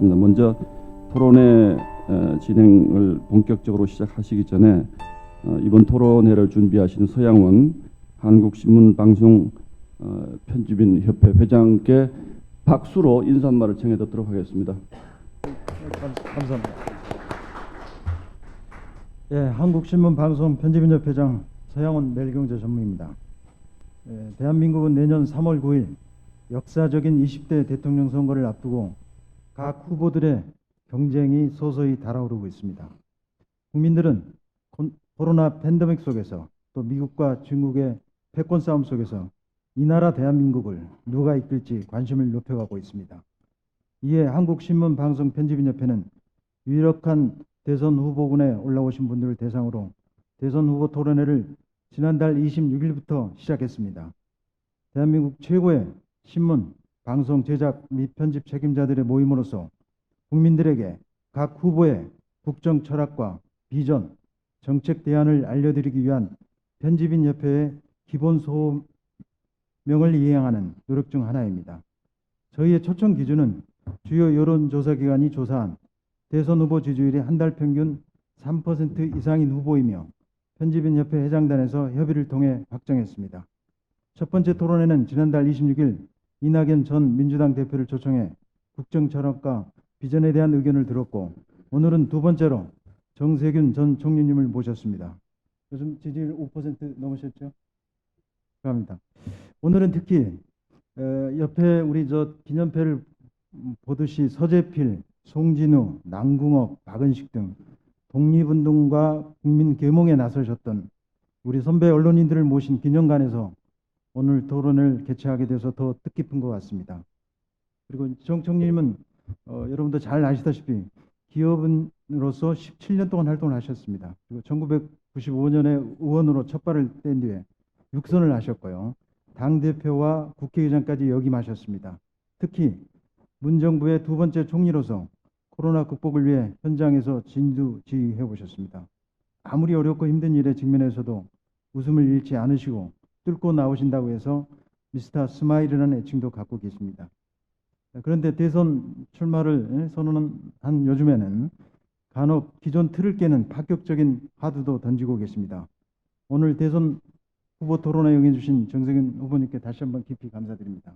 먼저 토론회 진행을 본격적으로 시작하시기 전에 이번 토론회를 준비하시는 서양원 한국신문방송 편집인협회 회장께 박수로 인사말을 청해 듣도록 하겠습니다. 감사합니다. 예, 한국신문방송 편집인협 회장 서양원 매일경제 전무입니다. 대한민국은 내년 3월 9일 역사적인 20대 대통령 선거를 앞두고 각 후보들의 경쟁이 서서히 달아오르고 있습니다. 국민들은 코로나 팬데믹 속에서 또 미국과 중국의 패권 싸움 속에서 이 나라 대한민국을 누가 이끌지 관심을 높여가고 있습니다. 이에 한국신문방송 편집인협회는 유력한 대선 후보군에 올라오신 분들을 대상으로 대선 후보 토론회를 지난달 26일부터 시작했습니다. 대한민국 최고의 신문, 방송 제작 및 편집 책임자들의 모임으로서 국민들에게 각 후보의 국정 철학과 비전, 정책 대안을 알려드리기 위한 편집인협회의 기본 소명을 이행하는 노력 중 하나입니다. 저희의 초청 기준은 주요 여론조사기관이 조사한 대선 후보 지지율이 한 달 평균 3% 이상인 후보이며 편집인협회 회장단에서 협의를 통해 확정했습니다. 첫 번째 토론회는 지난달 26일 이낙연 전 민주당 대표를 초청해 국정 철학과 비전에 대한 의견을 들었고, 오늘은 두 번째로 정세균 전 총리님을 모셨습니다. 요즘 지지율 5% 넘으셨죠? 감사합니다. 오늘은 특히 옆에 우리 기념패를 보듯이 서재필, 송진우, 남궁옥, 박은식 등 독립운동과 국민계몽에 나서셨던 우리 선배 언론인들을 모신 기념관에서 오늘 토론을 개최하게 돼서 더 뜻깊은 것 같습니다. 그리고 정 총리님은 여러분도 잘 아시다시피 기업인으로서 17년 동안 활동을 하셨습니다. 그리고 1995년에 의원으로 첫 발을 뗀 뒤에 육선을 하셨고요. 당대표와 국회의장까지 역임하셨습니다. 특히 문정부의 두 번째 총리로서 코로나 극복을 위해 현장에서 진두지휘해 보셨습니다. 아무리 어렵고 힘든 일에 직면해서도 웃음을 잃지 않으시고 뚫고 나오신다고 해서 미스터 스마일이라는 애칭도 갖고 계십니다. 그런데 대선 출마를 선언한 요즘에는 간혹 기존 틀을 깨는 파격적인 화두도 던지고 계십니다. 오늘 대선 후보 토론에 응해주신 정세균 후보님께 다시 한번 깊이 감사드립니다.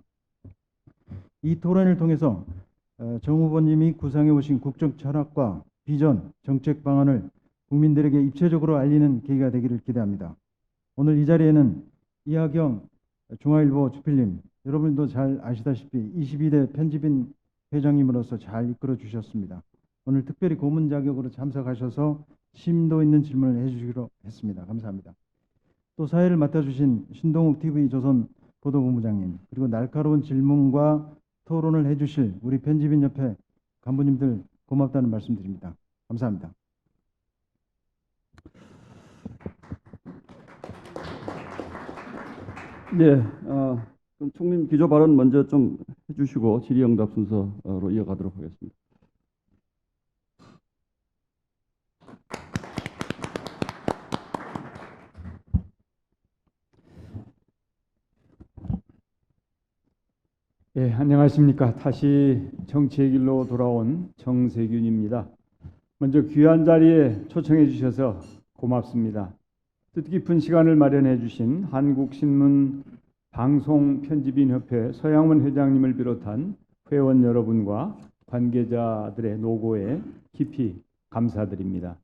이 토론을 통해서 정 후보님이 구상해 오신 국정 철학과 비전, 정책 방안을 국민들에게 입체적으로 알리는 계기가 되기를 기대합니다. 오늘 이 자리에는 이하경 중앙일보 주필님, 여러분도 잘 아시다시피 22대 편집인 회장님으로서 잘 이끌어 주셨습니다. 오늘 특별히 고문 자격으로 참석하셔서 심도 있는 질문을 해주시기로 했습니다. 감사합니다. 또 사회를 맡아주신 신동욱 TV조선 보도본부장님, 그리고 날카로운 질문과 토론을 해주실 우리 편집인협회 간부님들 고맙다는 말씀드립니다. 감사합니다. 네, 그럼 총님 기조 발언 먼저 좀 해주시고 질의응답 순서로 이어가도록 하겠습니다. 예, 안녕하십니까. 다시 정치의 길로 돌아온 정세균입니다. 먼저 귀한 자리에 초청해 주셔서 고맙습니다. 뜻깊은 시간을 마련해 주신 한국신문 방송편집인협회 서양원 회장님을 비롯한 회원 여러분과 관계자들의 노고에 깊이 감사드립니다.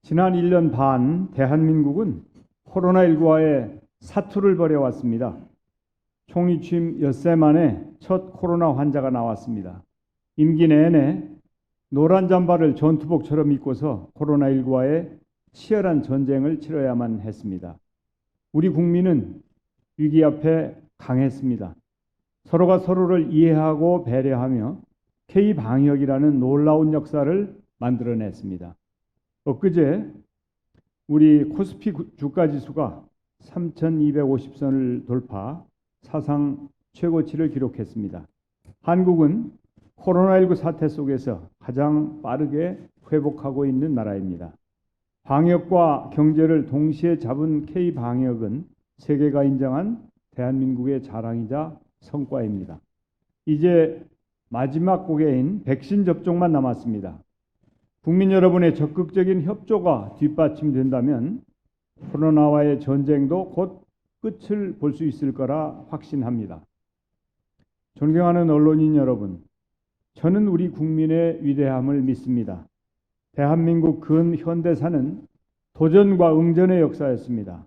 지난 1년 반 대한민국은 코로나19와의 사투를 벌여왔습니다. 총리 취임 엿새 만에 첫 코로나 환자가 나왔습니다. 임기 내내 노란 잠바를 전투복처럼 입고서 코로나19와의 치열한 전쟁을 치러야만 했습니다. 우리 국민은 위기 앞에 강했습니다. 서로가 서로를 이해하고 배려하며 K-방역이라는 놀라운 역사를 만들어냈습니다. 엊그제 우리 코스피 주가지수가 3,250선을 돌파 사상 최고치를 기록했습니다. 한국은 코로나19 사태 속에서 가장 빠르게 회복하고 있는 나라입니다. 방역과 경제를 동시에 잡은 K-방역은 세계가 인정한 대한민국의 자랑이자 성과입니다. 이제 마지막 고개인 백신 접종만 남았습니다. 국민 여러분의 적극적인 협조가 뒷받침된다면 코로나와의 전쟁도 곧 끝을 볼 수 있을 거라 확신합니다. 존경하는 언론인 여러분, 저는 우리 국민의 위대함을 믿습니다. 대한민국 근현대사는 도전과 응전의 역사였습니다.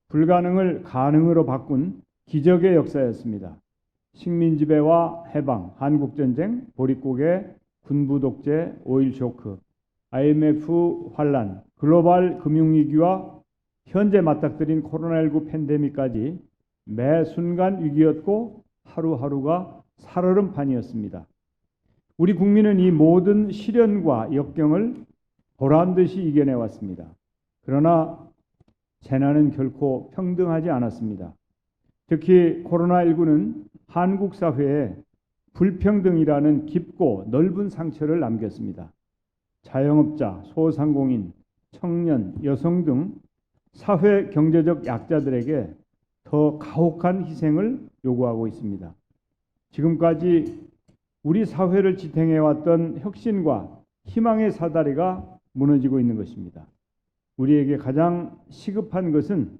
불가능을 가능으로 바꾼 기적의 역사였습니다. 식민지배와 해방, 한국전쟁, 보릿고개, 군부 독재, 오일 쇼크, IMF 환란, 글로벌 금융위기와 현재 맞닥뜨린 코로나19 팬데믹까지 매 순간 위기였고 하루하루가 살얼음판이었습니다. 우리 국민은 이 모든 시련과 역경을 보란듯이 이겨내왔습니다. 그러나 재난은 결코 평등하지 않았습니다. 특히 코로나19는 한국 사회에 불평등이라는 깊고 넓은 상처를 남겼습니다. 자영업자, 소상공인, 청년, 여성 등 사회 경제적 약자들에게 더 가혹한 희생을 요구하고 있습니다. 지금까지 우리 사회를 지탱해왔던 혁신과 희망의 사다리가 무너지고 있는 것입니다. 우리에게 가장 시급한 것은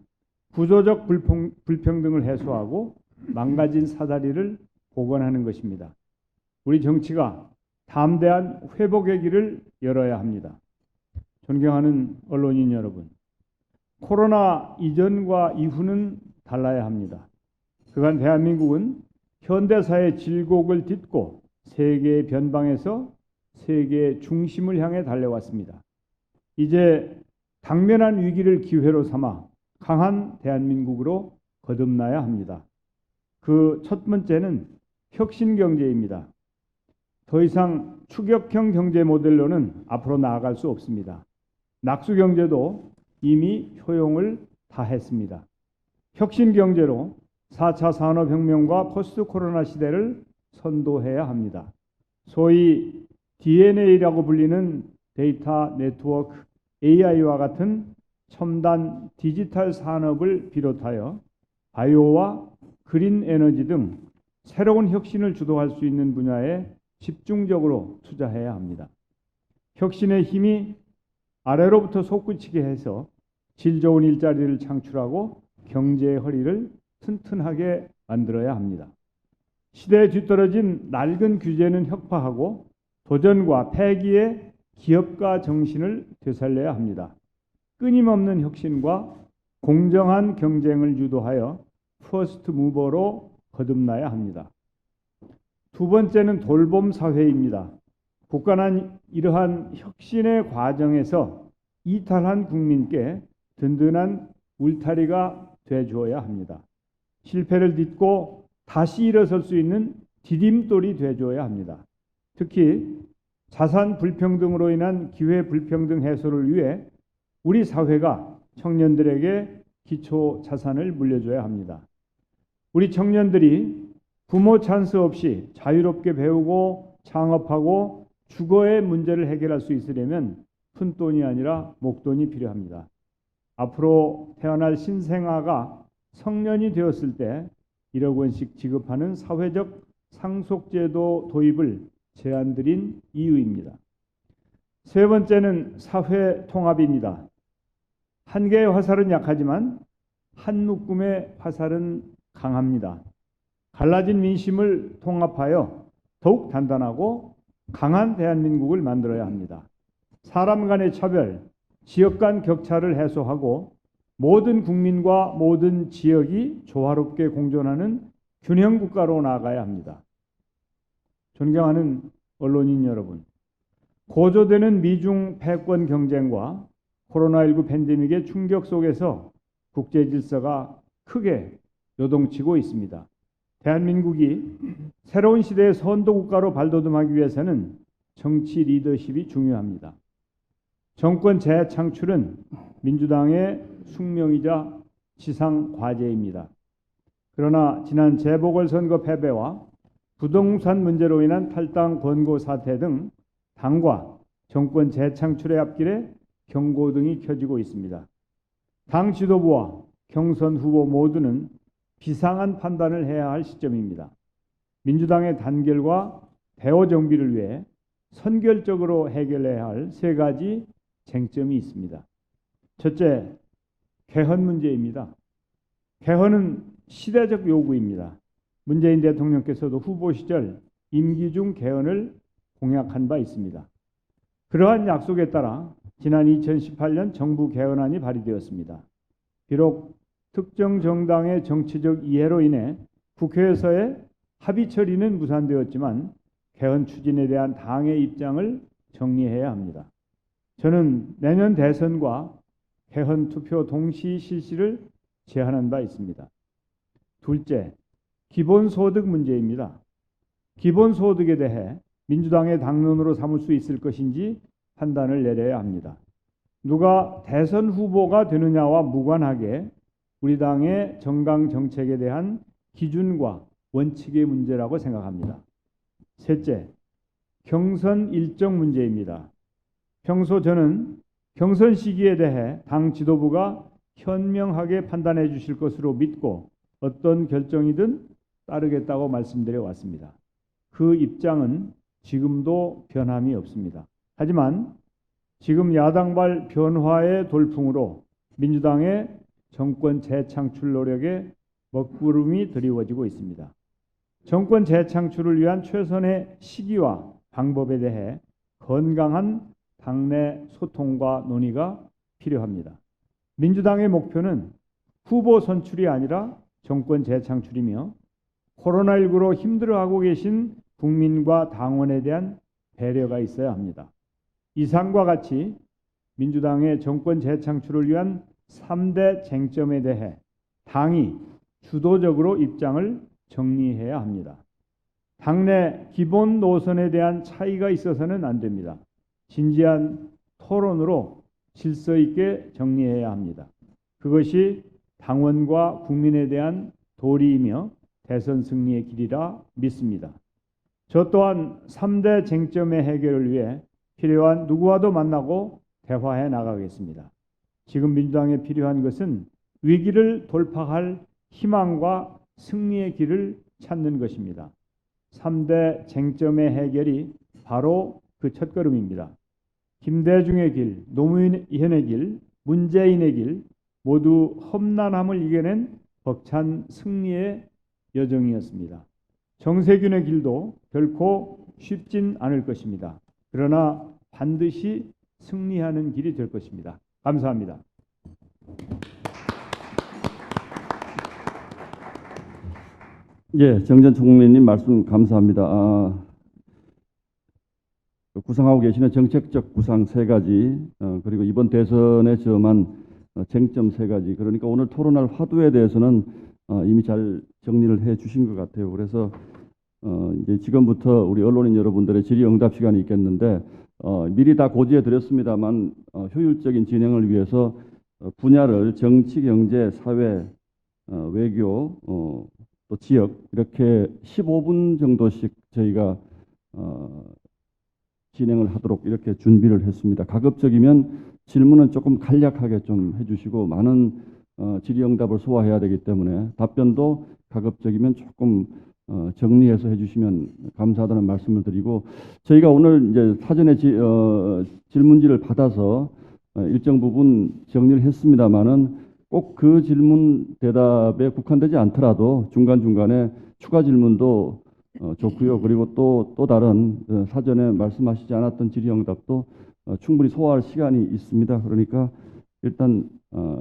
구조적 불평등을 해소하고 망가진 사다리를 복원하는 것입니다. 우리 정치가 담대한 회복의 길을 열어야 합니다. 존경하는 언론인 여러분, 코로나 이전과 이후는 달라야 합니다. 그간 대한민국은 현대사의 질곡을 딛고 세계의 변방에서 세계의 중심을 향해 달려왔습니다. 이제 당면한 위기를 기회로 삼아 강한 대한민국으로 거듭나야 합니다. 그 첫 번째는 혁신 경제입니다. 더 이상 추격형 경제 모델로는 앞으로 나아갈 수 없습니다. 낙수 경제도 이미 효용을 다했습니다. 혁신 경제로 4차 산업혁명과 포스트 코로나 시대를 선도해야 합니다. 소위 DNA라고 불리는 데이터 네트워크, AI와 같은 첨단 디지털 산업을 비롯하여 바이오와 그린 에너지 등 새로운 혁신을 주도할 수 있는 분야에 집중적으로 투자해야 합니다. 혁신의 힘이 아래로부터 솟구치게 해서 질 좋은 일자리를 창출하고 경제의 허리를 튼튼하게 만들어야 합니다. 시대에 뒤떨어진 낡은 규제는 혁파하고 도전과 패기의 기업가 정신을 되살려야 합니다. 끊임없는 혁신과 공정한 경쟁을 유도하여 퍼스트 무버로 거듭나야 합니다. 두 번째는 돌봄 사회입니다. 국가는 이러한 혁신의 과정에서 이탈한 국민께 든든한 울타리가 되어줘야 합니다. 실패를 딛고 다시 일어설 수 있는 디딤돌이 되어줘야 합니다. 특히 자산 불평등으로 인한 기회 불평등 해소를 위해 우리 사회가 청년들에게 기초 자산을 물려줘야 합니다. 우리 청년들이 부모 찬스 없이 자유롭게 배우고 창업하고 주거의 문제를 해결할 수 있으려면 푼돈이 아니라 목돈이 필요합니다. 앞으로 태어날 신생아가 성년이 되었을 때 1억 원씩 지급하는 사회적 상속제도 도입을 제안드린 이유입니다. 세 번째는 사회 통합입니다. 한 개의 화살은 약하지만 한 묶음의 화살은 강합니다. 갈라진 민심을 통합하여 더욱 단단하고 강한 대한민국을 만들어야 합니다. 사람 간의 차별, 지역 간 격차를 해소하고 모든 국민과 모든 지역이 조화롭게 공존하는 균형 국가로 나아가야 합니다. 존경하는 언론인 여러분, 고조되는 미중 패권 경쟁과 코로나19 팬데믹의 충격 속에서 국제 질서가 크게 요동치고 있습니다. 대한민국이 새로운 시대의 선도국가로 발돋움하기 위해서는 정치 리더십이 중요합니다. 정권 재창출은 민주당의 숙명이자 지상 과제입니다. 그러나 지난 재보궐선거 패배와 부동산 문제로 인한 탈당 권고 사태 등 당과 정권 재창출의 앞길에 경고등이 켜지고 있습니다. 당 지도부와 경선 후보 모두는 비상한 판단을 해야 할 시점입니다. 민주당의 단결과 대호 정비를 위해 선결적으로 해결해야 할 세 가지 쟁점이 있습니다. 첫째, 개헌 문제입니다. 개헌은 시대적 요구입니다. 문재인 대통령께서도 후보 시절 임기 중 개헌을 공약한 바 있습니다. 그러한 약속에 따라 지난 2018년 정부 개헌안이 발의되었습니다. 비록 특정 정당의 정치적 이해로 인해 국회에서의 합의 처리는 무산되었지만 개헌 추진에 대한 당의 입장을 정리해야 합니다. 저는 내년 대선과 개헌 투표 동시 실시를 제안한 바 있습니다. 둘째, 기본소득 문제입니다. 기본소득에 대해 민주당의 당론으로 삼을 수 있을 것인지 판단을 내려야 합니다. 누가 대선 후보가 되느냐와 무관하게 우리 당의 정강 정책에 대한 기준과 원칙의 문제라고 생각합니다. 셋째, 경선 일정 문제입니다. 평소 저는 경선 시기에 대해 당 지도부가 현명하게 판단해 주실 것으로 믿고 어떤 결정이든 따르겠다고 말씀드려 왔습니다. 그 입장은 지금도 변함이 없습니다. 하지만 지금 야당발 변화의 돌풍으로 민주당의 정권 재창출 노력에 먹구름이 드리워지고 있습니다. 정권 재창출을 위한 최선의 시기와 방법에 대해 건강한 당내 소통과 논의가 필요합니다. 민주당의 목표는 후보 선출이 아니라 정권 재창출이며 코로나19로 힘들어하고 계신 국민과 당원에 대한 배려가 있어야 합니다. 이상과 같이 민주당의 정권 재창출을 위한 3대 쟁점에 대해 당이 주도적으로 입장을 정리해야 합니다. 당내 기본 노선에 대한 차이가 있어서는 안 됩니다. 진지한 토론으로 질서 있게 정리해야 합니다. 그것이 당원과 국민에 대한 도리이며 대선 승리의 길이라 믿습니다. 저 또한 3대 쟁점의 해결을 위해 필요한 누구와도 만나고 대화해 나가겠습니다. 지금 민주당에 필요한 것은 위기를 돌파할 희망과 승리의 길을 찾는 것입니다. 3대 쟁점의 해결이 바로 그 첫걸음입니다. 김대중의 길, 노무현의 길, 문재인의 길 모두 험난함을 이겨낸 벅찬 승리의 여정이었습니다. 정세균의 길도 결코 쉽진 않을 것입니다. 그러나 반드시 승리하는 길이 될 것입니다. 감사합니다. 예, 정전 총리님 말씀 감사합니다. 구상하고 계시는 정책적 구상 세 가지, 그리고 이번 대선에 점한 쟁점 세 가지, 그러니까 오늘 토론할 화두에 대해서는 이미 잘 정리를 해 주신 것 같아요. 그래서 이제 지금부터 우리 언론인 여러분들의 질의응답 시간이 있겠는데 미리 다 고지해 드렸습니다만 효율적인 진행을 위해서 분야를 정치, 경제, 사회, 외교, 또 지역 이렇게 15분 정도씩 저희가 진행을 하도록 이렇게 준비를 했습니다. 가급적이면 질문은 조금 간략하게 좀 해주시고 많은 질의응답을 소화해야 되기 때문에 답변도 가급적이면 조금 정리해서 해주시면 감사하다는 말씀을 드리고, 저희가 오늘 이제 사전에 질문지를 받아서 일정 부분 정리를 했습니다만은 꼭 그 질문 대답에 국한되지 않더라도 중간중간에 추가 질문도 좋고요. 그리고 또 다른 사전에 말씀하시지 않았던 질의응답도 충분히 소화할 시간이 있습니다. 그러니까 일단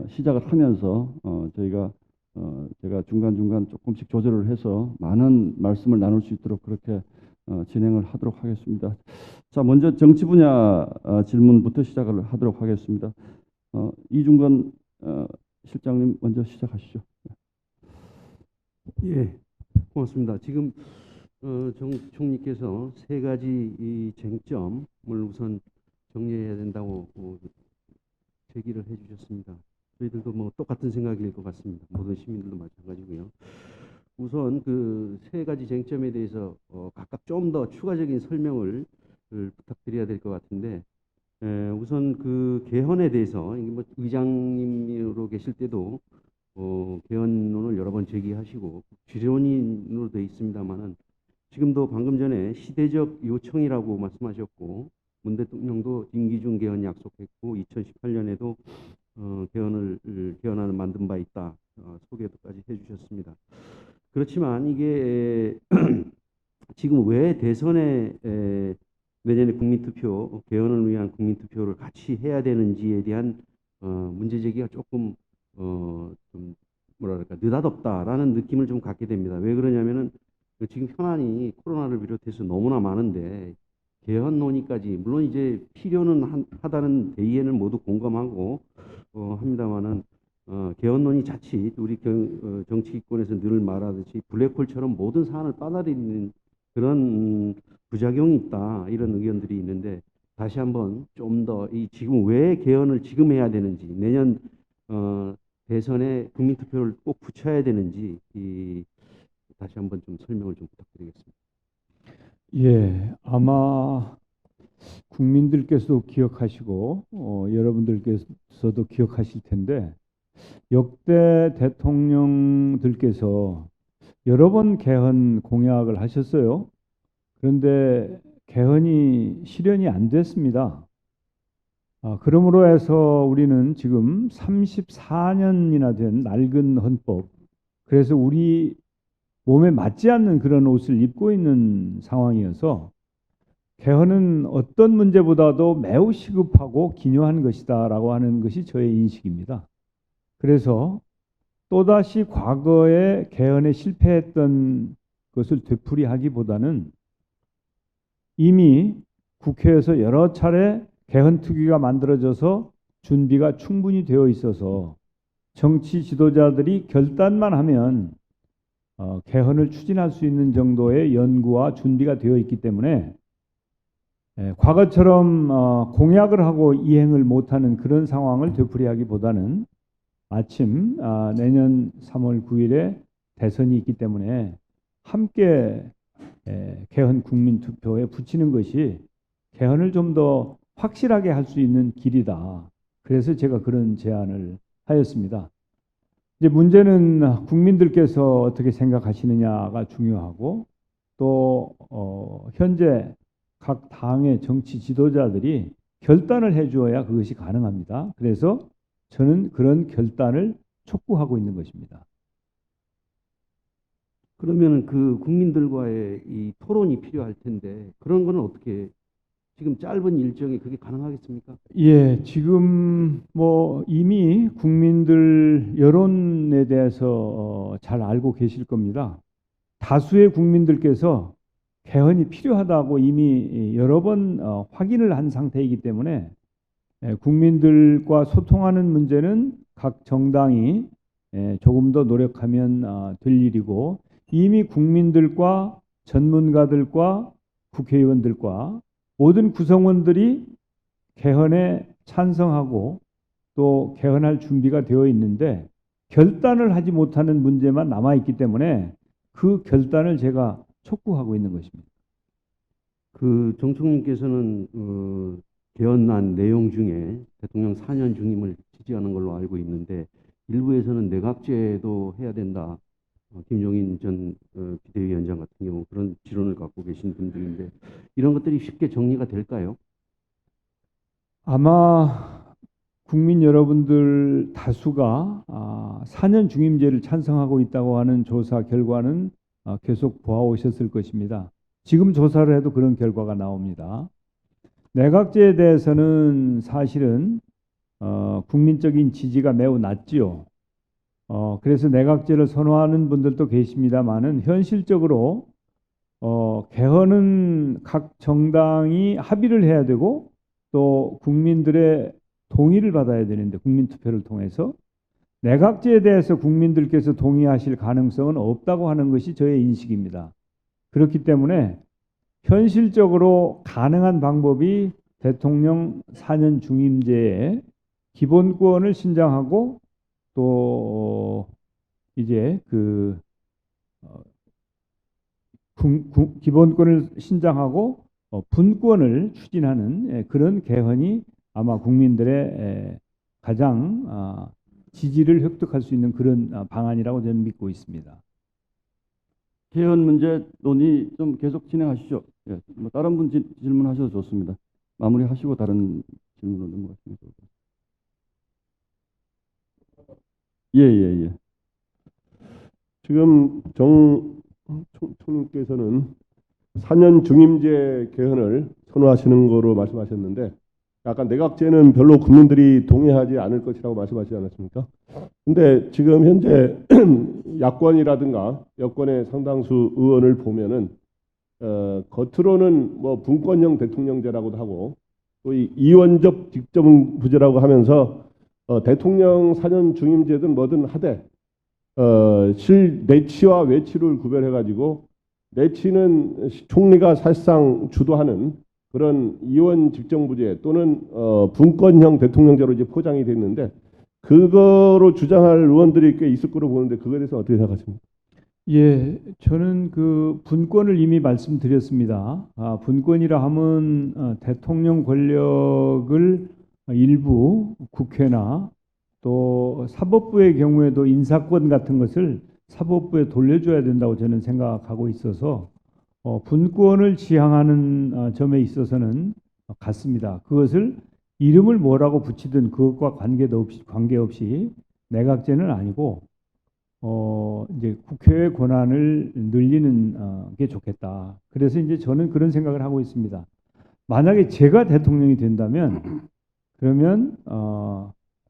시작을 하면서 제가 중간중간 조금씩 조절을 해서 많은 말씀을 나눌 수 있도록 그렇게 진행을 하도록 하겠습니다. 자, 먼저 정치 분야 질문부터 시작을 하도록 하겠습니다. 이중건 실장님 먼저 시작하시죠. 예, 고맙습니다. 지금 정 총리께서 세 가지 이 쟁점을 우선 정리해야 된다고 제기를 해주셨습니다. 저희들도 뭐 똑같은 생각일 것 같습니다. 모든 시민들도 마찬가지고요. 우선 그 세 가지 쟁점에 대해서 각각 좀 더 추가적인 설명을 부탁드려야 될 것 같은데, 우선 그 개헌에 대해서 이게 뭐 의장님으로 계실 때도 개헌론을 여러 번 제기하시고 지론인으로 되어 있습니다만은 지금도 방금 전에 시대적 요청이라고 말씀하셨고 문 대통령도 임기중 개헌 약속했고 2018년에도 개헌하는 만든 바 있다. 소개도까지 해주셨습니다. 그렇지만 이게 지금 왜 대선에 내년에 국민투표 개헌을 위한 국민투표를 같이 해야 되는지에 대한 문제 제기가 조금 좀 뭐랄까 느닷없다라는 느낌을 좀 갖게 됩니다. 왜 그러냐면은 지금 현안이 코로나를 비롯해서 너무나 많은데 개헌 논의까지 물론 이제 필요는 하다는 대의에는 모두 공감하고 합니다만은 개헌 논의 자칫 우리 정치권에서 늘 말하듯이 블랙홀처럼 모든 사안을 빨아들이는 그런 부작용이 있다 이런 의견들이 있는데 다시 한번 좀 더 이 지금 왜 개헌을 지금 해야 되는지 내년 대선에 국민투표를 꼭 붙여야 되는지 다시 한번 좀 설명을 좀 부탁드리겠습니다. 예, 아마 국민들께서도 기억하시고 여러분들께서도 기억하실 텐데 역대 대통령들께서 여러 번 개헌 공약을 하셨어요. 그런데 개헌이 실현이 안 됐습니다. 그러므로 해서 우리는 지금 34년이나 된 낡은 헌법, 그래서 우리 몸에 맞지 않는 그런 옷을 입고 있는 상황이어서 개헌은 어떤 문제보다도 매우 시급하고 기묘한 것이다라고 하는 것이 저의 인식입니다. 그래서 또다시 과거에 개헌에 실패했던 것을 되풀이하기보다는 이미 국회에서 여러 차례 개헌 특위가 만들어져서 준비가 충분히 되어 있어서 정치 지도자들이 결단만 하면 개헌을 추진할 수 있는 정도의 연구와 준비가 되어 있기 때문에 과거처럼 공약을 하고 이행을 못하는 그런 상황을 되풀이하기보다는 마침 내년 3월 9일에 대선이 있기 때문에 함께 개헌 국민투표에 붙이는 것이 개헌을 좀 더 확실하게 할 수 있는 길이다. 그래서 제가 그런 제안을 하였습니다. 이제 문제는 국민들께서 어떻게 생각하시느냐가 중요하고 또 현재 각 당의 정치 지도자들이 결단을 해주어야 그것이 가능합니다. 그래서 저는 그런 결단을 촉구하고 있는 것입니다. 그러면 그 국민들과의 이 토론이 필요할 텐데 그런 거는 어떻게 지금 짧은 일정이 그게 가능하겠습니까? 예, 지금 뭐 이미 국민들 여론에 대해서 잘 알고 계실 겁니다. 다수의 국민들께서 개헌이 필요하다고 이미 여러 번 확인을 한 상태이기 때문에 국민들과 소통하는 문제는 각 정당이 조금 더 노력하면 될 일이고 이미 국민들과 전문가들과 국회의원들과 모든 구성원들이 개헌에 찬성하고 또 개헌할 준비가 되어 있는데 결단을 하지 못하는 문제만 남아있기 때문에 그 결단을 제가 촉구하고 있는 것입니다. 그 정총님께서는 개헌안 내용 중에 대통령 4년 중임을 지지하는 걸로 알고 있는데 일부에서는 내각제도 해야 된다. 김종인 전 비대위원장 같은 경우 그런 지론을 갖고 계신 분들인데 이런 것들이 쉽게 정리가 될까요? 아마 국민 여러분들 다수가 4년 중임제를 찬성하고 있다고 하는 조사 결과는 계속 보아오셨을 것입니다. 지금 조사를 해도 그런 결과가 나옵니다. 내각제에 대해서는 사실은 국민적인 지지가 매우 낮지요. 그래서 내각제를 선호하는 분들도 계십니다만은 현실적으로 개헌은 각 정당이 합의를 해야 되고 또 국민들의 동의를 받아야 되는데 국민투표를 통해서 내각제에 대해서 국민들께서 동의하실 가능성은 없다고 하는 것이 저의 인식입니다. 그렇기 때문에 현실적으로 가능한 방법이 대통령 4년 중임제의 기본권을 신장하고 또 이제 기본권을 신장하고 분권을 추진하는 그런 개헌이 아마 국민들의 가장 지지를 획득할 수 있는 그런 방안이라고 저는 믿고 있습니다. 개헌 문제 논의 좀 계속 진행하시죠. 예, 뭐 다른 분 질문하셔도 좋습니다. 마무리하시고 다른 질문으로 넘어가시면 좋을 것 같습니다. 예, 예, 예. 지금 정 총리께서는 4년 중임제 개헌을 선호하시는 거로 말씀하셨는데 약간 내각제는 별로 국민들이 동의하지 않을 것이라고 말씀하시지 않았습니까? 근데 지금 현재 야권이라든가 여권의 상당수 의원을 보면은 겉으로는 뭐 분권형 대통령제라고도 하고 또 이 이원적 직접부제라고 하면서 대통령 4년 중임제든 뭐든 하되 내치와 외치를 구별해가지고 내치는 총리가 사실상 주도하는 그런 이원 직정부제 또는 분권형 대통령제로 이제 포장이 됐는데 그거로 주장할 의원들이 꽤 있을 거로 보는데 그거에 대해서 어떻게 생각하십니까? 예, 저는 그 분권을 이미 말씀드렸습니다. 분권이라 하면 대통령 권력을 일부 국회나 또 사법부의 경우에도 인사권 같은 것을 사법부에 돌려줘야 된다고 저는 생각하고 있어서 분권을 지향하는 점에 있어서는 같습니다. 그것을 이름을 뭐라고 붙이든 그것과 관계없이 내각제는 아니고 이제 국회의 권한을 늘리는 게 좋겠다. 그래서 이제 저는 그런 생각을 하고 있습니다. 만약에 제가 대통령이 된다면 그러면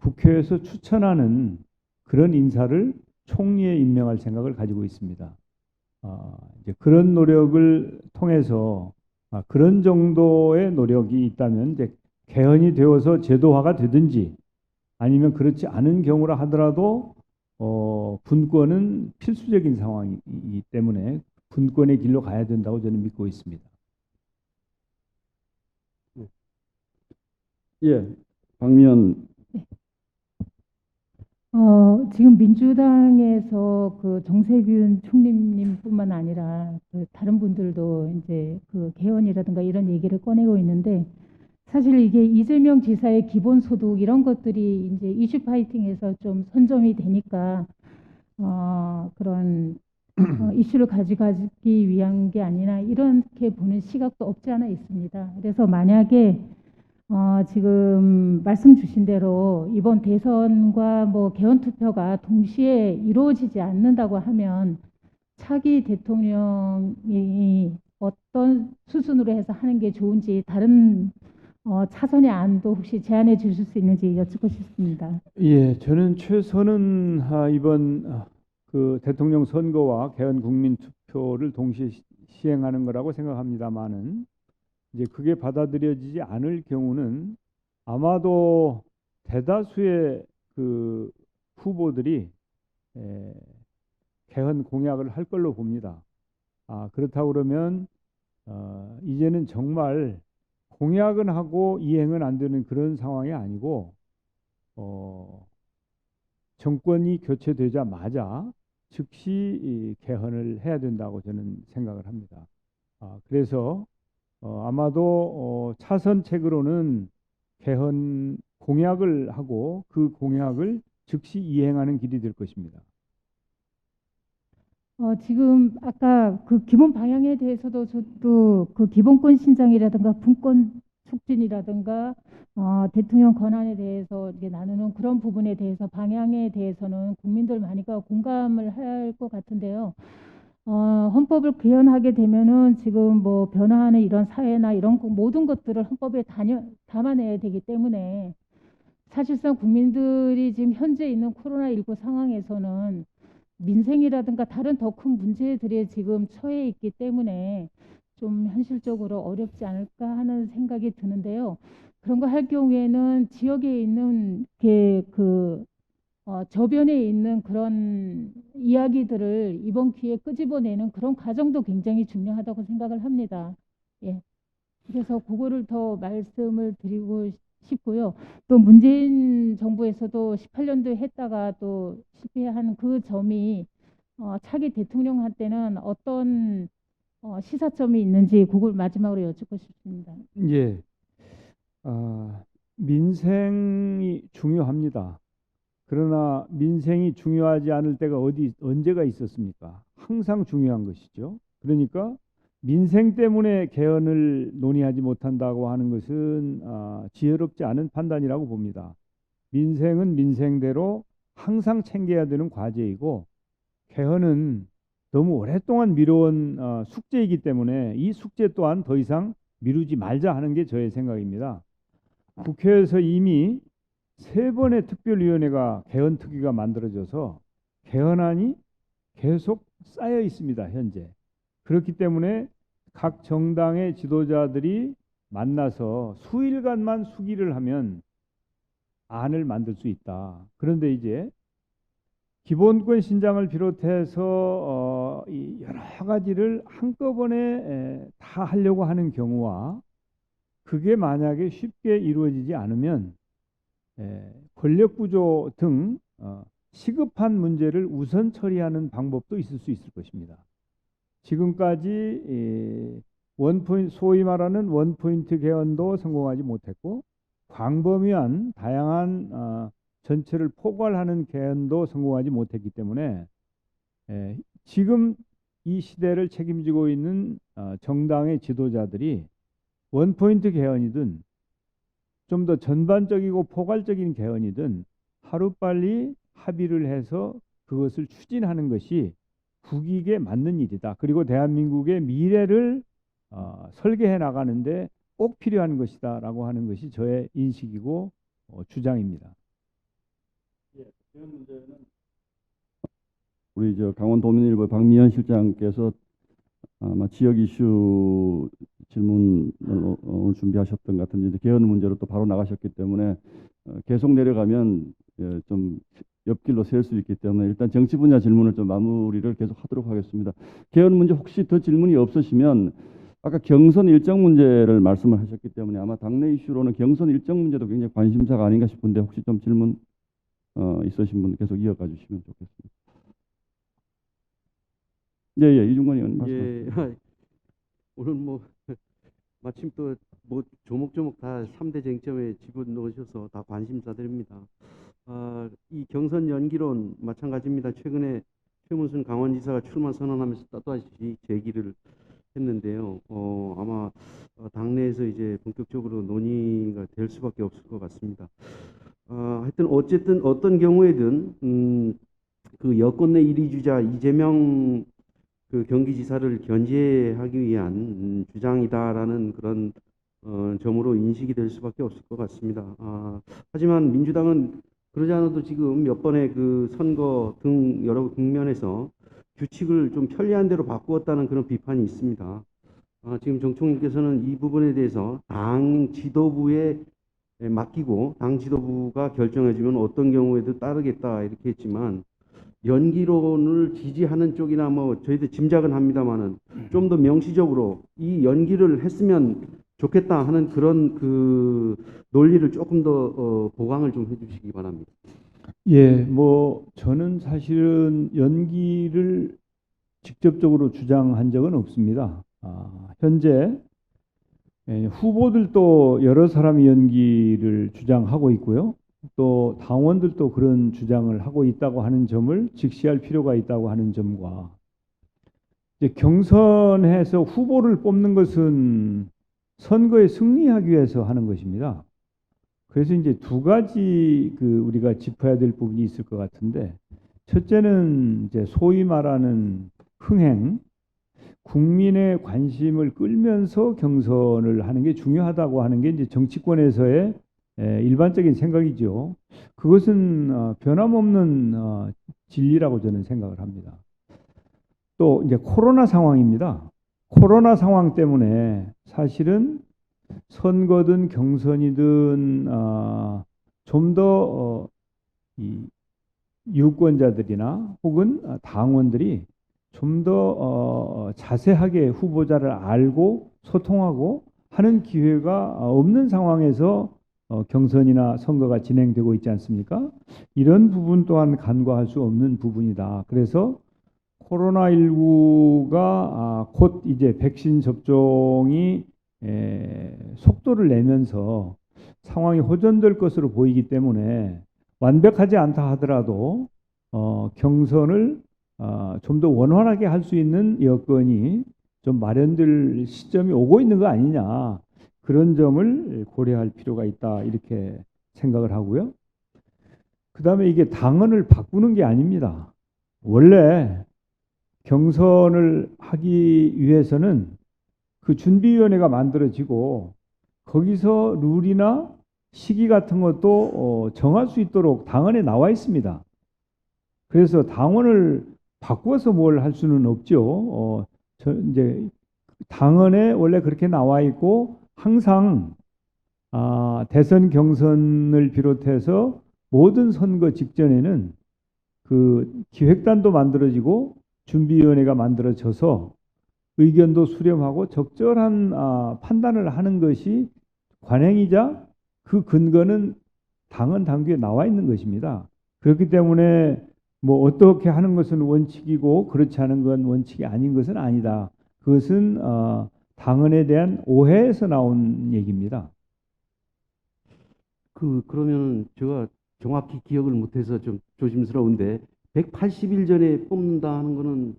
국회에서 추천하는 그런 인사를 총리에 임명할 생각을 가지고 있습니다. 이제 그런 노력을 통해서 그런 정도의 노력이 있다면 이제 개헌이 되어서 제도화가 되든지 아니면 그렇지 않은 경우라 하더라도 분권은 필수적인 상황이기 때문에 분권의 길로 가야 된다고 저는 믿고 있습니다. 예, 박미연. 지금 민주당에서 그 정세균 총리님뿐만 아니라 그 다른 분들도 이제 그 개헌이라든가 이런 얘기를 꺼내고 있는데 사실 이게 이재명 지사의 기본소득 이런 것들이 이제 이슈 파이팅에서 좀 선점이 되니까 그런 이슈를 가져가기 위한 게 아니라 이렇게 보는 시각도 없지 않아 있습니다. 그래서 만약에 지금 말씀 주신 대로 이번 대선과 뭐 개헌 투표가 동시에 이루어지지 않는다고 하면 차기 대통령이 어떤 수순으로 해서 하는 게 좋은지 다른 차선의 안도 혹시 제안해 주실 수 있는지 여쭙고 싶습니다. 예, 저는 최선은 이번 그 대통령 선거와 개헌 국민 투표를 동시에 시행하는 거라고 생각합니다만은 이제 그게 받아들여지지 않을 경우는 아마도 대다수의 그 후보들이 개헌 공약을 할 걸로 봅니다. 그렇다고 그러면 이제는 정말 공약은 하고 이행은 안 되는 그런 상황이 아니고 정권이 교체되자마자 즉시 이 개헌을 해야 된다고 저는 생각을 합니다. 그래서 아마도 차선책으로는 개헌 공약을 하고 그 공약을 즉시 이행하는 길이 될 것입니다. 지금 아까 그 기본 방향에 대해서도 저도 그 기본권 신장이라든가 분권 촉진이라든가 대통령 권한에 대해서 이게 나누는 그런 부분에 대해서 방향에 대해서는 국민들 많이가 공감을 할 것 같은데요. 헌법을 개헌하게 되면은 지금 뭐 변화하는 이런 사회나 이런 모든 것들을 헌법에 담아내야 되기 때문에 사실상 국민들이 지금 현재 있는 코로나19 상황에서는 민생이라든가 다른 더 큰 문제들에 지금 처해 있기 때문에 좀 현실적으로 어렵지 않을까 하는 생각이 드는데요. 그런 거 할 경우에는 지역에 있는 저변에 있는 그런 이야기들을 이번 기회에 끄집어내는 그런 과정도 굉장히 중요하다고 생각을 합니다. 예. 그래서 그거를 더 말씀을 드리고 싶고요. 또 문재인 정부에서도 18년도에 했다가 또 실패한 그 점이 차기 대통령한테는 어떤 시사점이 있는지 그걸 마지막으로 여쭙고 싶습니다. 예, 민생이 중요합니다. 그러나 민생이 중요하지 않을 때가 언제가 있었습니까? 항상 중요한 것이죠. 그러니까 민생 때문에 개헌을 논의하지 못한다고 하는 것은 지혜롭지 않은 판단이라고 봅니다. 민생은 민생대로 항상 챙겨야 되는 과제이고 개헌은 너무 오랫동안 미뤄온 숙제이기 때문에 이 숙제 또한 더 이상 미루지 말자 하는 게 저의 생각입니다. 국회에서 이미 3번의 특별위원회가 개헌특위가 만들어져서 개헌안이 계속 쌓여 있습니다. 현재. 그렇기 때문에 각 정당의 지도자들이 만나서 수일간만 수기를 하면 안을 만들 수 있다. 그런데 이제 기본권 신장을 비롯해서 이 여러 가지를 한꺼번에 다 하려고 하는 경우와 그게 만약에 쉽게 이루어지지 않으면 권력 구조 등 시급한 문제를 우선 처리하는 방법도 있을 수 있을 것입니다. 지금까지 소위 말하는 원포인트 개헌도 성공하지 못했고 광범위한 다양한 전체를 포괄하는 개헌도 성공하지 못했기 때문에 지금 이 시대를 책임지고 있는 정당의 지도자들이 원포인트 개헌이든 좀 더 전반적이고 포괄적인 개헌이든 하루빨리 합의를 해서 그것을 추진하는 것이 국익에 맞는 일이다. 그리고 대한민국의 미래를 설계해 나가는데 꼭 필요한 것이다라고 하는 것이 저의 인식이고 주장입니다. 우리 강원도민일보 박미연 실장께서 아마 지역 이슈 질문을 오늘 준비하셨던 것 같은데 개헌 문제로 또 바로 나가셨기 때문에 계속 내려가면 좀 옆길로 셀 수 있기 때문에 일단 정치 분야 질문을 좀 마무리를 계속 하도록 하겠습니다. 개헌 문제 혹시 더 질문이 없으시면 아까 경선 일정 문제를 말씀을 하셨기 때문에 아마 당내 이슈로는 경선 일정 문제도 굉장히 관심사가 아닌가 싶은데 혹시 좀 질문 있으신 분 계속 이어가 주시면 좋겠습니다. 예, 이중관 의원 말씀하십시오. 예, 오늘 뭐 마침 또 뭐 조목조목 다 3대 쟁점에 집어넣으셔서 다 관심사들입니다. 이 경선 연기론 마찬가지입니다. 최근에 최문순 강원지사가 출마 선언하면서 또다시 제기를 했는데요. 아마 당내에서 이제 본격적으로 논의가 될 수밖에 없을 것 같습니다. 하여튼 어쨌든 어떤 경우에든 그 여권 내 1위 주자 이재명 그 경기지사를 견제하기 위한 주장이다라는 그런 점으로 인식이 될 수밖에 없을 것 같습니다. 하지만 민주당은 그러지 않아도 지금 몇 번의 그 선거 등 여러 국면에서 규칙을 좀 편리한 대로 바꾸었다는 그런 비판이 있습니다. 지금 정 총리께서는 이 부분에 대해서 당 지도부에 맡기고 당 지도부가 결정해주면 어떤 경우에도 따르겠다 이렇게 했지만 연기론을 지지하는 쪽이나 뭐 저희들 짐작은 합니다만은 좀 더 명시적으로 이 연기를 했으면 좋겠다 하는 그런 그 논리를 조금 더 보강을 좀 해주시기 바랍니다. 예, 뭐 저는 사실은 연기를 직접적으로 주장한 적은 없습니다. 현재 후보들도 여러 사람이 연기를 주장하고 있고요. 또 당원들도 그런 주장을 하고 있다고 하는 점을 직시할 필요가 있다고 하는 점과 이제 경선에서 후보를 뽑는 것은 선거에 승리하기 위해서 하는 것입니다. 그래서 이제 두 가지 우리가 짚어야 될 부분이 있을 것 같은데 첫째는 이제 소위 말하는 흥행, 국민의 관심을 끌면서 경선을 하는 게 중요하다고 하는 게 이제 정치권에서의 일반적인 생각이죠. 그것은 변함없는 진리라고 저는 생각을 합니다. 또 이제 코로나 상황입니다. 코로나 상황 때문에 사실은 선거든 경선이든 좀 더 유권자들이나 혹은 당원들이 좀 더 자세하게 후보자를 알고 소통하고 하는 기회가 없는 상황에서 경선이나 선거가 진행되고 있지 않습니까? 이런 부분 또한 간과할 수 없는 부분이다. 그래서 코로나19가 곧 이제 백신 접종이 속도를 내면서 상황이 호전될 것으로 보이기 때문에 완벽하지 않다 하더라도 경선을 좀 더 원활하게 할 수 있는 여건이 좀 마련될 시점이 오고 있는 거 아니냐, 그런 점을 고려할 필요가 있다, 이렇게 생각을 하고요. 그 다음에 이게 당헌을 바꾸는 게 아닙니다. 원래 경선을 하기 위해서는 그 준비위원회가 만들어지고 거기서 룰이나 시기 같은 것도 정할 수 있도록 당헌에 나와 있습니다. 그래서 당헌을 바꾸어서 뭘 할 수는 없죠. 이제 당헌에 원래 그렇게 나와 있고, 항상 대선 경선을 비롯해서 모든 선거 직전에는 그 기획단도 만들어지고 준비위원회가 만들어져서 의견도 수렴하고 적절한 판단을 하는 것이 관행이자, 그 근거는 당헌 당규에 나와 있는 것입니다. 그렇기 때문에 뭐 어떻게 하는 것은 원칙이고 그렇지 않은 건 원칙이 아닌 것은 아니다. 그것은 당헌에 대한 오해에서 나온 얘기입니다. 그러면은 제가 정확히 기억을 못해서 좀 조심스러운데 180일 전에 뽑는다 하는 거는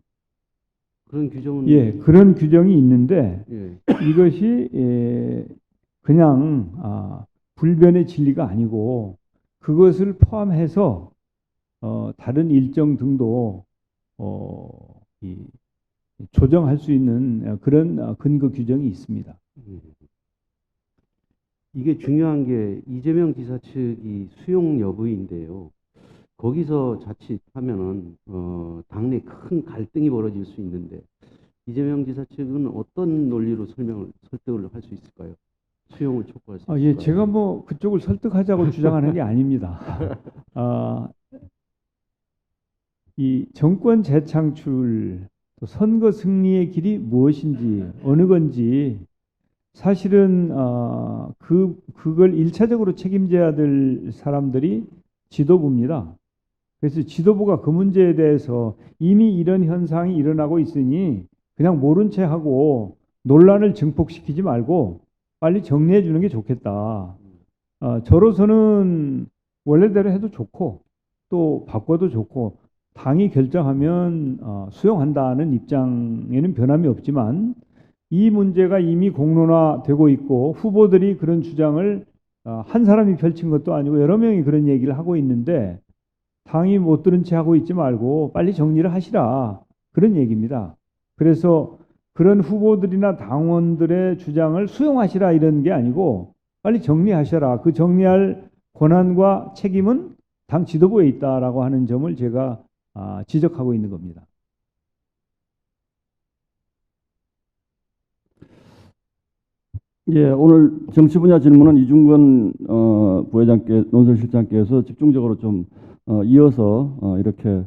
그런 규정은 예, 그런 규정이 있는데 예. 이것이 그냥 불변의 진리가 아니고, 그것을 포함해서 다른 일정 등도 조정할 수 있는 그런 근거 규정이 있습니다. 이게 중요한 게 이재명 지사 측이 수용 여부인데요. 거기서 자칫하면은 당내 큰 갈등이 벌어질 수 있는데 이재명 지사 측은 어떤 논리로 설득을 할 수 있을까요? 수용을 촉구할 수 있을까요? 예, 제가 뭐 그쪽을 설득하자고 주장하는 게 아닙니다. 이 정권 재창출, 또 선거 승리의 길이 무엇인지, 어느 건지, 사실은 그걸 일차적으로 책임져야 될 사람들이 지도부입니다. 그래서 지도부가 그 문제에 대해서 이미 이런 현상이 일어나고 있으니 그냥 모른 채 하고 논란을 증폭시키지 말고 빨리 정리해 주는 게 좋겠다. 저로서는 원래대로 해도 좋고 또 바꿔도 좋고, 당이 결정하면 수용한다는 입장에는 변함이 없지만, 이 문제가 이미 공론화되고 있고 후보들이 그런 주장을 한 사람이 펼친 것도 아니고 여러 명이 그런 얘기를 하고 있는데, 당이 못 들은 채 하고 있지 말고 빨리 정리를 하시라, 그런 얘기입니다. 그래서 그런 후보들이나 당원들의 주장을 수용하시라 이런 게 아니고 빨리 정리하셔라, 그 정리할 권한과 책임은 당 지도부에 있다라고 하는 점을 제가 지적하고 있는 겁니다. 예, 오늘 정치 분야 질문은 이중근 부회장께, 논설실장께서 집중적으로 좀 이어서 이렇게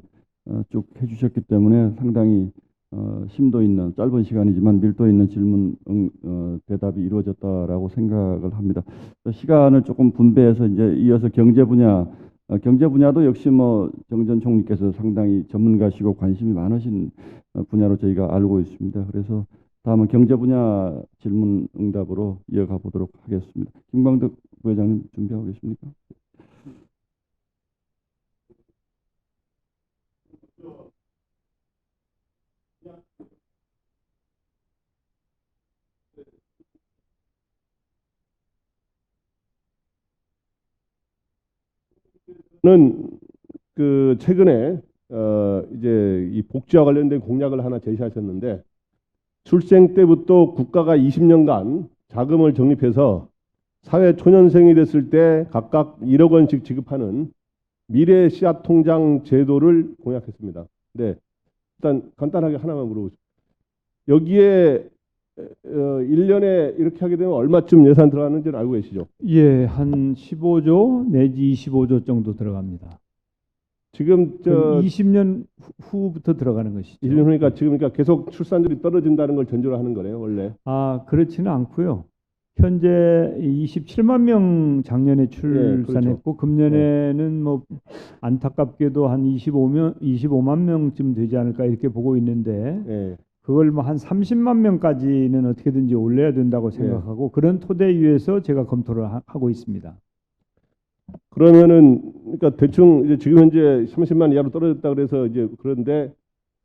쭉 해주셨기 때문에 상당히 심도 있는, 짧은 시간이지만 밀도 있는 질문 대답이 이루어졌다라고 생각을 합니다. 시간을 조금 분배해서 이제 이어서 경제 분야도 역시 뭐 정 전 총리께서 상당히 전문가시고 관심이 많으신 분야로 저희가 알고 있습니다. 그래서 다음은 경제 분야 질문 응답으로 이어가 보도록 하겠습니다. 김광덕 부회장님 준비하고 계십니까? 는 그 최근에 이제 이 복지와 관련된 공약을 하나 제시하셨는데, 출생 때부터 국가가 20년간 자금을 적립해서 사회 초년생이 됐을 때 각각 1억 원씩 지급하는 미래 씨앗 통장 제도를 공약했습니다. 네, 일단 간단하게 하나만 물어보죠. 여기에 1년에 이렇게 하게 되면 얼마쯤 예산 들어가는지는 알고 계시죠? 예, 한 15조 내지 25조 정도 들어갑니다. 지금 20년 후부터 들어가는 것이죠. 1년 후니까 지금 그러니까 계속 출산율이 떨어진다는 걸 전제로 하는 거네요, 원래. 그렇지는 않고요. 현재 27만 명 작년에 출산했고, 금년에는 뭐 안타깝게도 한 25만 명쯤 되지 않을까 이렇게 보고 있는데, 예. 그걸 뭐 한 30만 명까지는 어떻게든지 올려야 된다고 생각하고 그런 토대 위에서 제가 검토를 하고 있습니다. 그러면은 그러니까 대충 이제 지금 현재 30만 이하로 떨어졌다 그래서 이제 그런데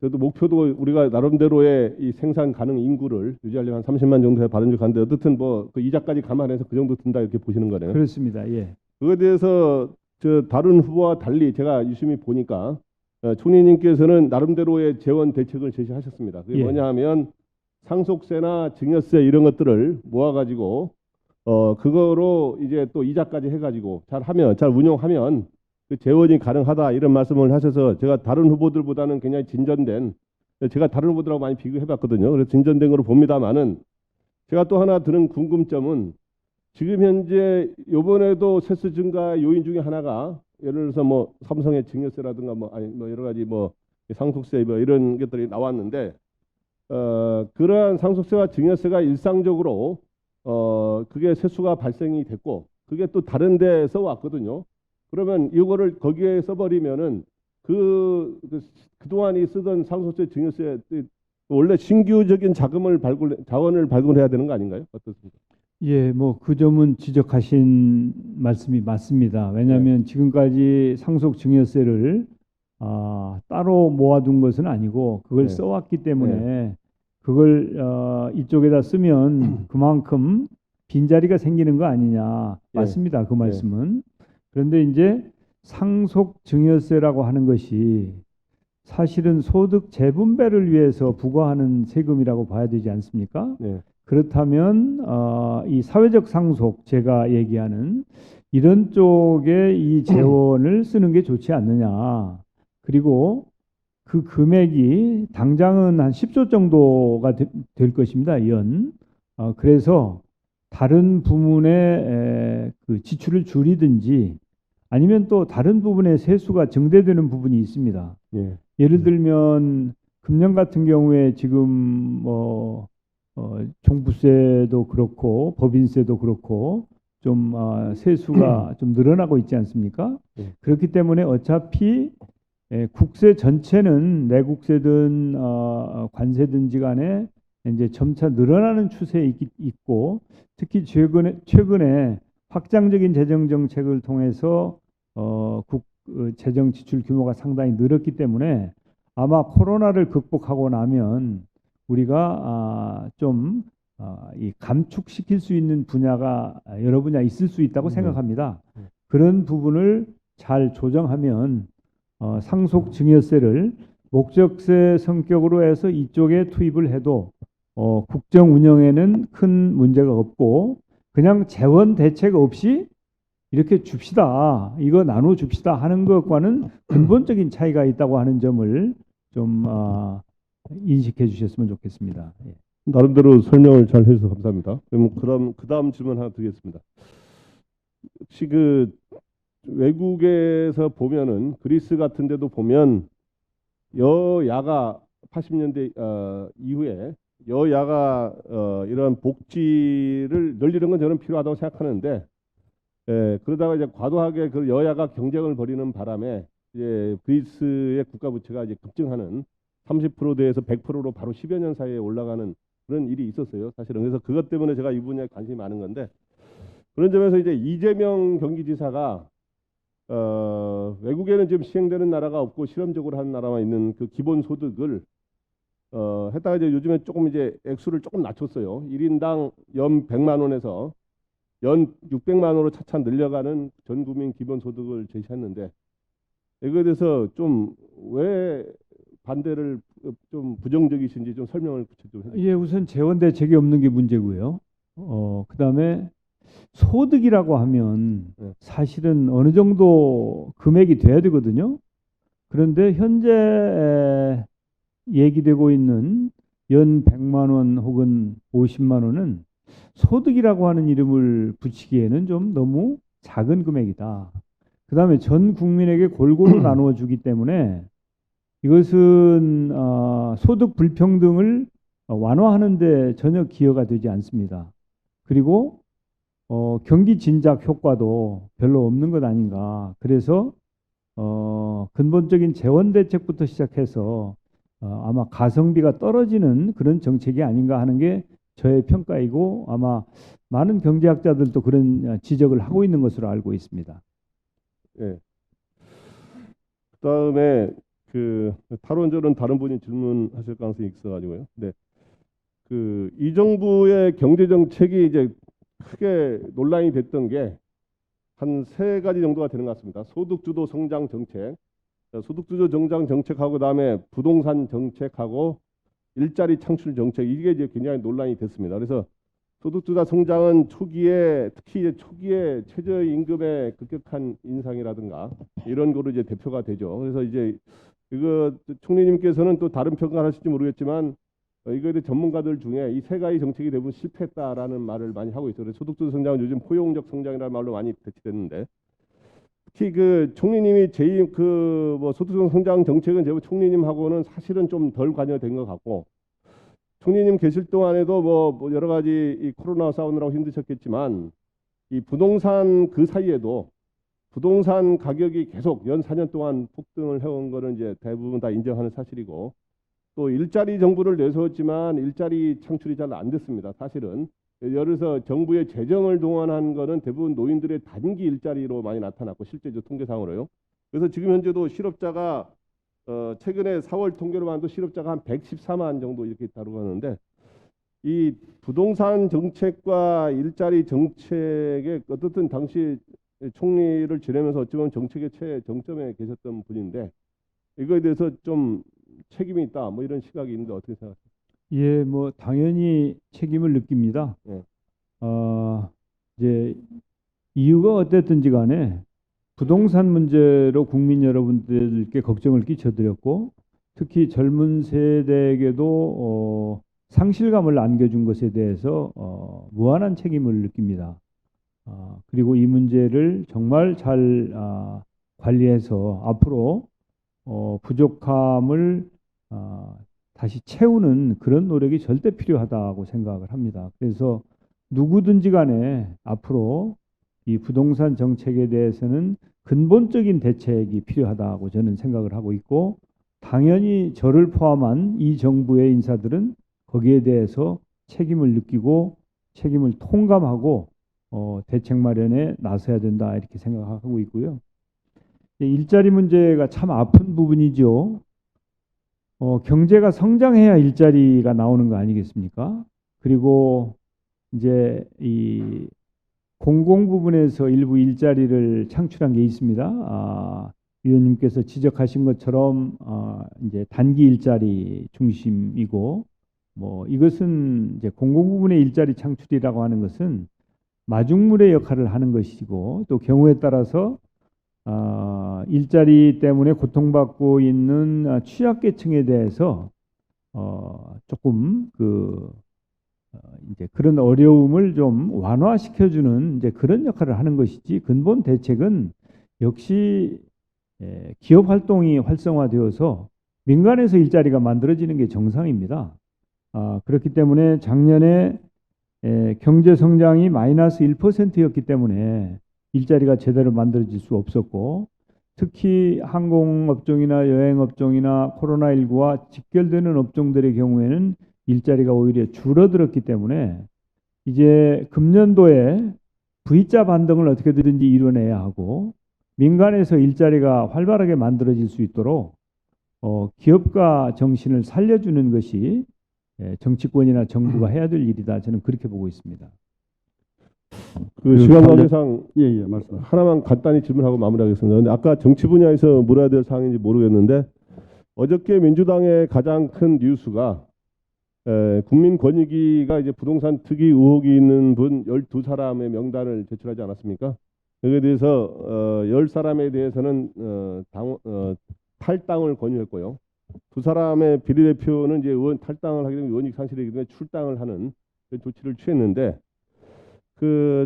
그래도 목표도 우리가 나름대로의 이 생산 가능 인구를 유지하려면 한 30만 정도에 바람직한데 어떻든 뭐 그 이자까지 감안해서 그 정도 든다 이렇게 보시는 거네요. 그렇습니다. 예. 그거에 대해서 저 다른 후보와 달리 제가 유심히 보니까 총리님께서는 나름대로의 재원 대책을 제시하셨습니다. 그게 예. 뭐냐 하면 상속세나 증여세 이런 것들을 모아가지고 그거로 이제 또 이자까지 해가지고 잘 운용하면 그 재원이 가능하다 이런 말씀을 하셔서 제가 다른 후보들보다는 굉장히 진전된 제가 다른 후보들하고 많이 비교해봤거든요. 그래서 진전된 거로 봅니다만은 제가 또 하나 드는 궁금점은 지금 현재 이번에도 세수 증가 요인 중에 하나가 예를 들어서 뭐 삼성의 증여세라든가 뭐 여러 가지 뭐 상속세 뭐 이런 것들이 나왔는데 그러한 상속세와 증여세가 일상적으로 그게 세수가 발생이 됐고 그게 또 다른 데서 왔거든요. 그러면 이거를 거기에 써버리면은 그동안이 쓰던 상속세, 증여세 원래 신규적인 자원을 발굴해야 되는 거 아닌가요? 어떻습니까? 예, 뭐 그 점은 지적하신 말씀이 맞습니다. 왜냐하면 지금까지 상속 증여세를 따로 모아둔 것은 아니고 그걸 네. 써왔기 때문에 그걸 이쪽에다 쓰면 그만큼 빈자리가 생기는 거 아니냐. 예. 맞습니다. 그 말씀은. 그런데 이제 상속 증여세라고 하는 것이 사실은 소득 재분배를 위해서 부과하는 세금이라고 봐야 되지 않습니까? 네. 그렇다면 이 사회적 상속 제가 얘기하는 이런 쪽에 이 재원을 쓰는 게 좋지 않느냐. 그리고 그 금액이 당장은 한 10조 정도가 될 것입니다. 연. 그래서 다른 부문의 그 지출을 줄이든지 아니면 또 다른 부분의 세수가 증대되는 부분이 있습니다. 예. 예를 들면 금년 같은 경우에 지금 뭐 종부세도 그렇고 법인세도 그렇고 좀 세수가 좀 늘어나고 있지 않습니까? 네. 그렇기 때문에 어차피 국세 전체는 내국세든 관세든지 간에 이제 점차 늘어나는 추세에 있고 특히 최근에 확장적인 재정 정책을 통해서 재정 지출 규모가 상당히 늘었기 때문에 아마 코로나를 극복하고 나면 우리가 좀 이 감축시킬 수 있는 분야가 여러 분야 있을 수 있다고 생각합니다. 그런 부분을 잘 조정하면 상속 증여세를 목적세 성격으로 해서 이쪽에 투입을 해도 국정 운영에는 큰 문제가 없고 그냥 재원 대책 없이 이렇게 줍시다, 이거 나눠 줍시다 하는 것과는 근본적인 차이가 있다고 하는 점을 좀 인식해 주셨으면 좋겠습니다. 예. 나름대로 설명을 잘 해주셔서 감사합니다. 그럼 그 다음 질문 하나 드리겠습니다. 혹시 그 외국에서 보면은 그리스 같은 데도 보면 여야가 80년대 이후에 여야가 이런 복지를 늘리는 건 저는 필요하다고 생각하는데 그러다가 이제 과도하게 그 여야가 경쟁을 벌이는 바람에 이제 그리스의 국가 부채가 이제 급증하는 30%대에서 100%로 바로 10여 년 사이에 올라가는 그런 일이 있었어요. 사실은 그래서 그것 때문에 제가 이 분야에 관심이 많은 건데 그런 점에서 이제 이재명 경기지사가 외국에는 지금 시행되는 나라가 없고 실험적으로 하는 나라만 있는 그 기본소득을 했다가 이제 요즘에 조금 이제 액수를 조금 낮췄어요. 1인당 연 100만 원에서 연 600만 원으로 차차 늘려가는 전 국민 기본소득을 제시했는데 이거에 대해서 좀 왜 반대를 좀 부정적이신지 좀 설명을 좀 해주세요. 예, 우선 재원 대책이 없는 게 문제고요. 그다음에 소득이라고 하면 사실은 어느 정도 금액이 돼야 되거든요. 그런데 현재 얘기되고 있는 연 100만 원 혹은 50만 원은 소득이라고 하는 이름을 붙이기에는 좀 너무 작은 금액이다. 그다음에 전 국민에게 골고루 나누어 주기 때문에 이것은 소득 불평등을 완화하는 데 전혀 기여가 되지 않습니다. 그리고 경기 진작 효과도 별로 없는 것 아닌가. 그래서 근본적인 재원 대책부터 시작해서 아마 가성비가 떨어지는 그런 정책이 아닌가 하는 게 저의 평가이고 아마 많은 경제학자들도 그런 지적을 하고 있는 것으로 알고 있습니다. 예. 그다음에 그 탈원전은 다른 분이 질문하실 가능성이 있어가지고요. 네. 그 이 정부의 경제 정책이 이제 크게 논란이 됐던 게 한 세 가지 정도가 되는 것 같습니다. 소득주도 성장 정책, 소득주도 성장 정책하고 그다음에 부동산 정책하고 일자리 창출 정책 이게 이제 굉장히 논란이 됐습니다. 그래서 소득주도 성장은 초기에 특히 이제 초기에 최저임금의 급격한 인상이라든가 이런 거로 이제 대표가 되죠. 그래서 이제 이거 총리님께서는 또 다른 평가를 하실지 모르겠지만 이거에 대해 전문가들 중에 이 세 가지 정책이 대부분 실패했다라는 말을 많이 하고 있어요. 그래서 소득주도 성장은 요즘 포용적 성장이라는 말로 많이 대치됐는데 특히 그 총리님이 재임 그뭐 소득주도 성장 정책은 제가 총리님하고는 사실은 좀 덜 관여된 것 같고 총리님 계실 동안에도 뭐 여러 가지 이 코로나 싸우느라고 힘드셨겠지만 이 부동산 그 사이에도 부동산 가격이 계속 연 4년 동안 폭등을 해온 거는 이제 대부분 다 인정하는 사실이고 또 일자리 정부를 내세웠지만 일자리 창출이 잘 안 됐습니다. 사실은 예를 들어서 정부의 재정을 동원한 거는 대부분 노인들의 단기 일자리로 많이 나타났고 실제적 통계상으로요. 그래서 지금 현재도 실업자가 최근에 4월 통계로만 해도 실업자가 한 114만 정도 이렇게 다루었는데 이 부동산 정책과 일자리 정책의 어떻든 당시 총리를 지내면서 어찌보면 정책의 최정점에 계셨던 분인데 이거에 대해서 좀 책임이 있다 뭐 이런 시각이 있는데 어떻게 생각하세요? 예, 뭐 당연히 책임을 느낍니다. 네. 이제 이유가 어땠든지 간에 부동산 문제로 국민 여러분들께 걱정을 끼쳐드렸고 특히 젊은 세대에게도 상실감을 안겨준 것에 대해서 무한한 책임을 느낍니다. 그리고 이 문제를 정말 잘 관리해서 앞으로 부족함을 다시 채우는 그런 노력이 절대 필요하다고 생각을 합니다. 그래서 누구든지 간에 앞으로 이 부동산 정책에 대해서는 근본적인 대책이 필요하다고 저는 생각을 하고 있고 당연히 저를 포함한 이 정부의 인사들은 거기에 대해서 책임을 느끼고 책임을 통감하고 대책 마련에 나서야 된다 이렇게 생각하고 있고요. 일자리 문제가 참 아픈 부분이죠. 경제가 성장해야 일자리가 나오는 거 아니겠습니까? 그리고 이제 이 공공 부분에서 일부 일자리를 창출한 게 있습니다. 위원님께서 지적하신 것처럼 이제 단기 일자리 중심이고 뭐 이것은 이제 공공 부분의 일자리 창출이라고 하는 것은 마중물의 역할을 하는 것이고 또 경우에 따라서 일자리 때문에 고통받고 있는 취약계층에 대해서 조금 이제 그런 어려움을 좀 완화시켜주는 이제 그런 역할을 하는 것이지 근본 대책은 역시 기업 활동이 활성화되어서 민간에서 일자리가 만들어지는 게 정상입니다. 그렇기 때문에 작년에 경제 성장이 마이너스 1%였기 때문에 일자리가 제대로 만들어질 수 없었고 특히 항공업종이나 여행업종이나 코로나19와 직결되는 업종들의 경우에는 일자리가 오히려 줄어들었기 때문에 이제 금년도에 V자 반등을 어떻게든지 이뤄내야 하고 민간에서 일자리가 활발하게 만들어질 수 있도록 기업가 정신을 살려주는 것이 정치권이나 정부가 해야 될 일이다. 저는 그렇게 보고 있습니다. 그 시간 관계상 예, 말씀. 하나만 간단히 질문하고 마무리하겠습니다. 근데 아까 정치 분야에서 물어야 될 사항인지 모르겠는데 어저께 민주당의 가장 큰 뉴스가 국민권익위가 이제 부동산 투기 의혹이 있는 분 12사람의 명단을 제출하지 않았습니까? 여기에 대해서 10사람에 대해서는 탈당을 권유했고요. 2사람의 비례대표는 이제 의원 탈당을 하게 되면 의원직 상실이기 때문에 출당을 하는 조치를 취했는데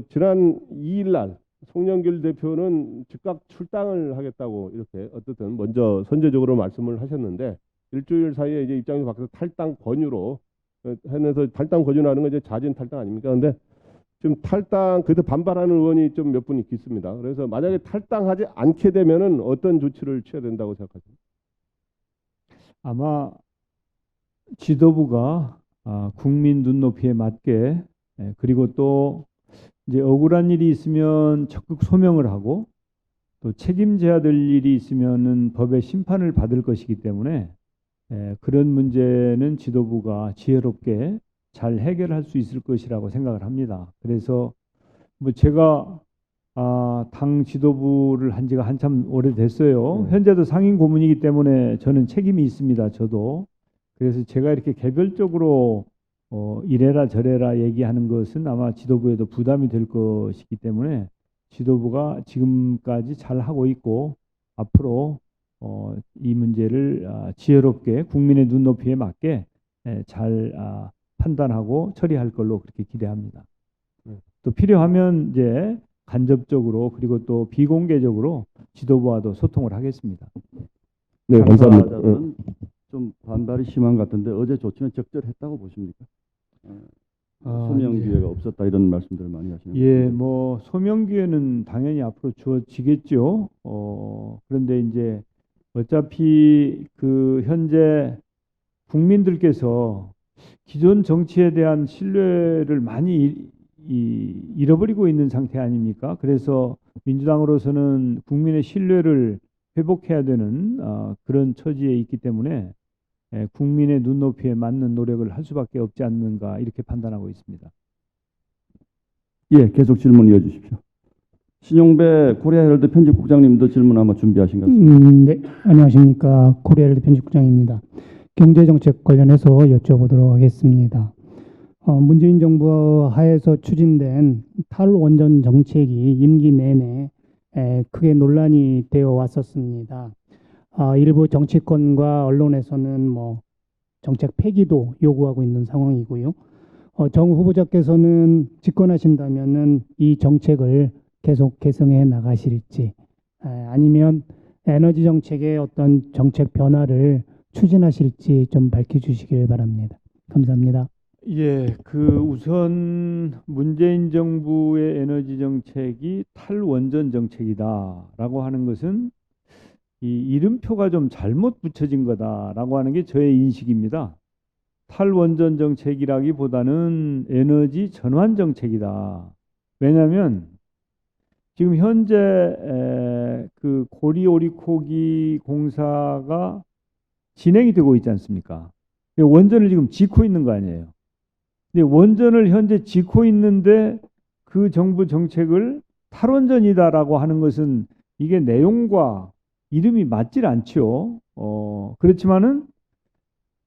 지난 2일 날 송영길 대표는 즉각 출당을 하겠다고 이렇게 어떻든 먼저 선제적으로 말씀을 하셨는데 일주일 사이에 이제 입장이 바뀌어서 탈당 권유로 해서 탈당 권유라는 건 이제 자진 탈당 아닙니까? 근데 지금 탈당 그때 반발하는 의원이 좀 몇 분 있습니다. 그래서 만약에 탈당하지 않게 되면은 어떤 조치를 취해야 된다고 생각하십니까? 아마 지도부가 국민 눈높이에 맞게 그리고 또 이제 억울한 일이 있으면 적극 소명을 하고 또 책임져야 될 일이 있으면은 법의 심판을 받을 것이기 때문에 그런 문제는 지도부가 지혜롭게 잘 해결할 수 있을 것이라고 생각을 합니다. 그래서 뭐 제가 당 지도부를 한 지가 한참 오래됐어요. 현재도 상임 고문이기 때문에 저는 책임이 있습니다. 저도. 그래서 제가 이렇게 개별적으로 이래라 저래라 얘기하는 것은 아마 지도부에도 부담이 될 것이기 때문에 지도부가 지금까지 잘 하고 있고 앞으로 이 문제를 지혜롭게 국민의 눈높이에 맞게 잘 판단하고 처리할 걸로 그렇게 기대합니다. 또 필요하면 이제 간접적으로 그리고 또 비공개적으로 지도부와도 소통을 하겠습니다. 네, 감사합니다. 당사자들은 좀 반발이 심한 것 같은데 어제 조치는 적절했다고 보십니까? 소명 네. 기회가 없었다 이런 말씀들을 많이 하시는 것 예, 같은데. 뭐 소명 기회는 당연히 앞으로 주어지겠죠. 그런데 이제 어차피 그 현재 국민들께서 기존 정치에 대한 신뢰를 많이 잃어버리고 있는 상태 아닙니까? 그래서 민주당으로서는 국민의 신뢰를 회복해야 되는 그런 처지에 있기 때문에 국민의 눈높이에 맞는 노력을 할 수밖에 없지 않는가 이렇게 판단하고 있습니다. 예, 계속 질문 이어주십시오. 신용배 코리아 헤럴드 편집국장님도 질문 아마 준비하신 것 같습니다. 네, 안녕하십니까. 코리아헬드 편집국장입니다. 경제정책 관련해서 여쭤보도록 하겠습니다. 문재인 정부 하에서 추진된 탈원전 정책이 임기 내내 크게 논란이 되어 왔었습니다. 일부 정치권과 언론에서는 뭐 정책 폐기도 요구하고 있는 상황이고요. 정 후보자께서는 집권하신다면은 이 정책을 계속 개선해 나가실지 아니면 에너지 정책의 어떤 정책 변화를 추진하실지 좀 밝혀주시길 바랍니다. 감사합니다. 예, 그 우선 문재인 정부의 에너지 정책이 탈원전 정책이다라고 하는 것은 이 이름표가 좀 잘못 붙여진 거다라고 하는 게 저의 인식입니다. 탈원전 정책이라기보다는 에너지 전환 정책이다. 왜냐하면 지금 현재 그 고리오리코기 공사가 진행이 되고 있지 않습니까? 원전을 지금 짓고 있는 거 아니에요. 근데 원전을 현재 짓고 있는데 그 정부 정책을 탈원전이다라고 하는 것은 이게 내용과 이름이 맞질 않죠. 그렇지만은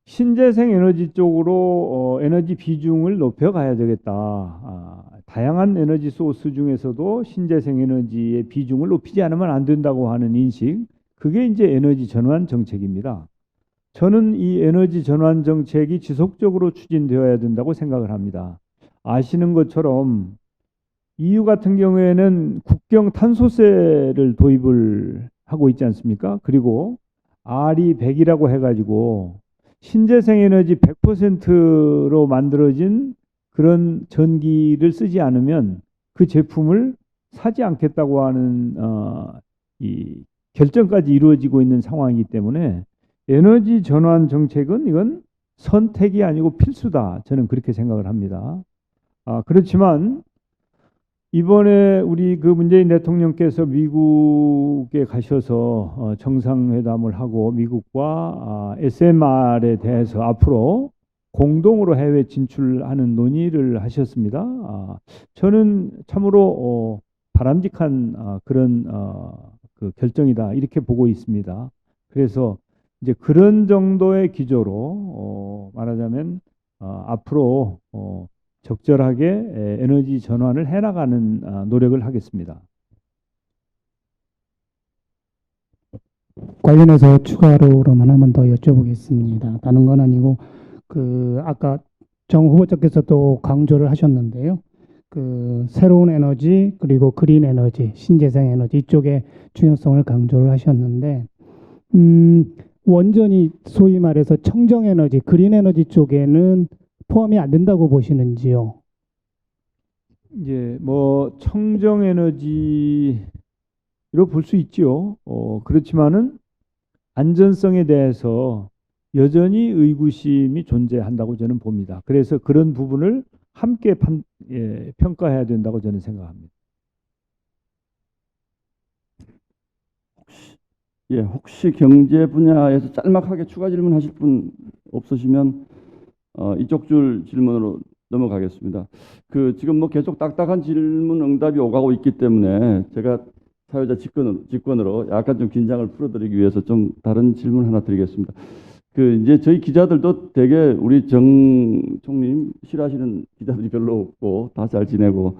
신재생 에너지 쪽으로 에너지 비중을 높여가야 되겠다. 다양한 에너지 소스 중에서도 신재생 에너지의 비중을 높이지 않으면 안 된다고 하는 인식, 그게 이제 에너지 전환 정책입니다. 저는 이 에너지 전환 정책이 지속적으로 추진되어야 된다고 생각을 합니다. 아시는 것처럼 EU 같은 경우에는 국경 탄소세를 도입을 하고 있지 않습니까? 그리고 RE100이라고 해가지고 신재생 에너지 100%로 만들어진 그런 전기를 쓰지 않으면 그 제품을 사지 않겠다고 하는 이 결정까지 이루어지고 있는 상황이기 때문에 에너지 전환 정책은 이건 선택이 아니고 필수다. 저는 그렇게 생각을 합니다. 그렇지만 이번에 우리 그 문재인 대통령께서 미국에 가셔서 정상회담을 하고 미국과 SMR에 대해서 앞으로 공동으로 해외 진출하는 논의를 하셨습니다. 저는 참으로 바람직한 그런 그 결정이다 이렇게 보고 있습니다. 그래서 이제 그런 정도의 기조로 말하자면 앞으로 적절하게 에너지 전환을 해나가는 노력을 하겠습니다. 관련해서 추가로 그러면 한 번 더 여쭤보겠습니다. 다른 건 아니고 그 아까 정 후보자께서 또 강조를 하셨는데요. 그 새로운 에너지 그리고 그린 에너지, 신재생 에너지 이쪽의 중요성을 강조를 하셨는데 원전이 소위 말해서 청정 에너지, 그린 에너지 쪽에는 포함이 안 된다고 보시는지요? 이제 뭐 청정 에너지로 볼 수 있죠. 그렇지만은 안전성에 대해서 여전히 의구심이 존재한다고 저는 봅니다. 그래서 그런 부분을 함께 평가해야 된다고 저는 생각합니다. 예, 혹시 경제 분야에서 짤막하게 추가 질문하실 분 없으시면 이쪽 줄 질문으로 넘어가겠습니다. 그 지금 뭐 계속 딱딱한 질문 응답이 오가고 있기 때문에 제가 사회자 직권으로 약간 좀 긴장을 풀어드리기 위해서 좀 다른 질문 하나 드리겠습니다. 그 이제 저희 기자들도 되게 우리 정 총리님 싫어하시는 기자들이 별로 없고 다 잘 지내고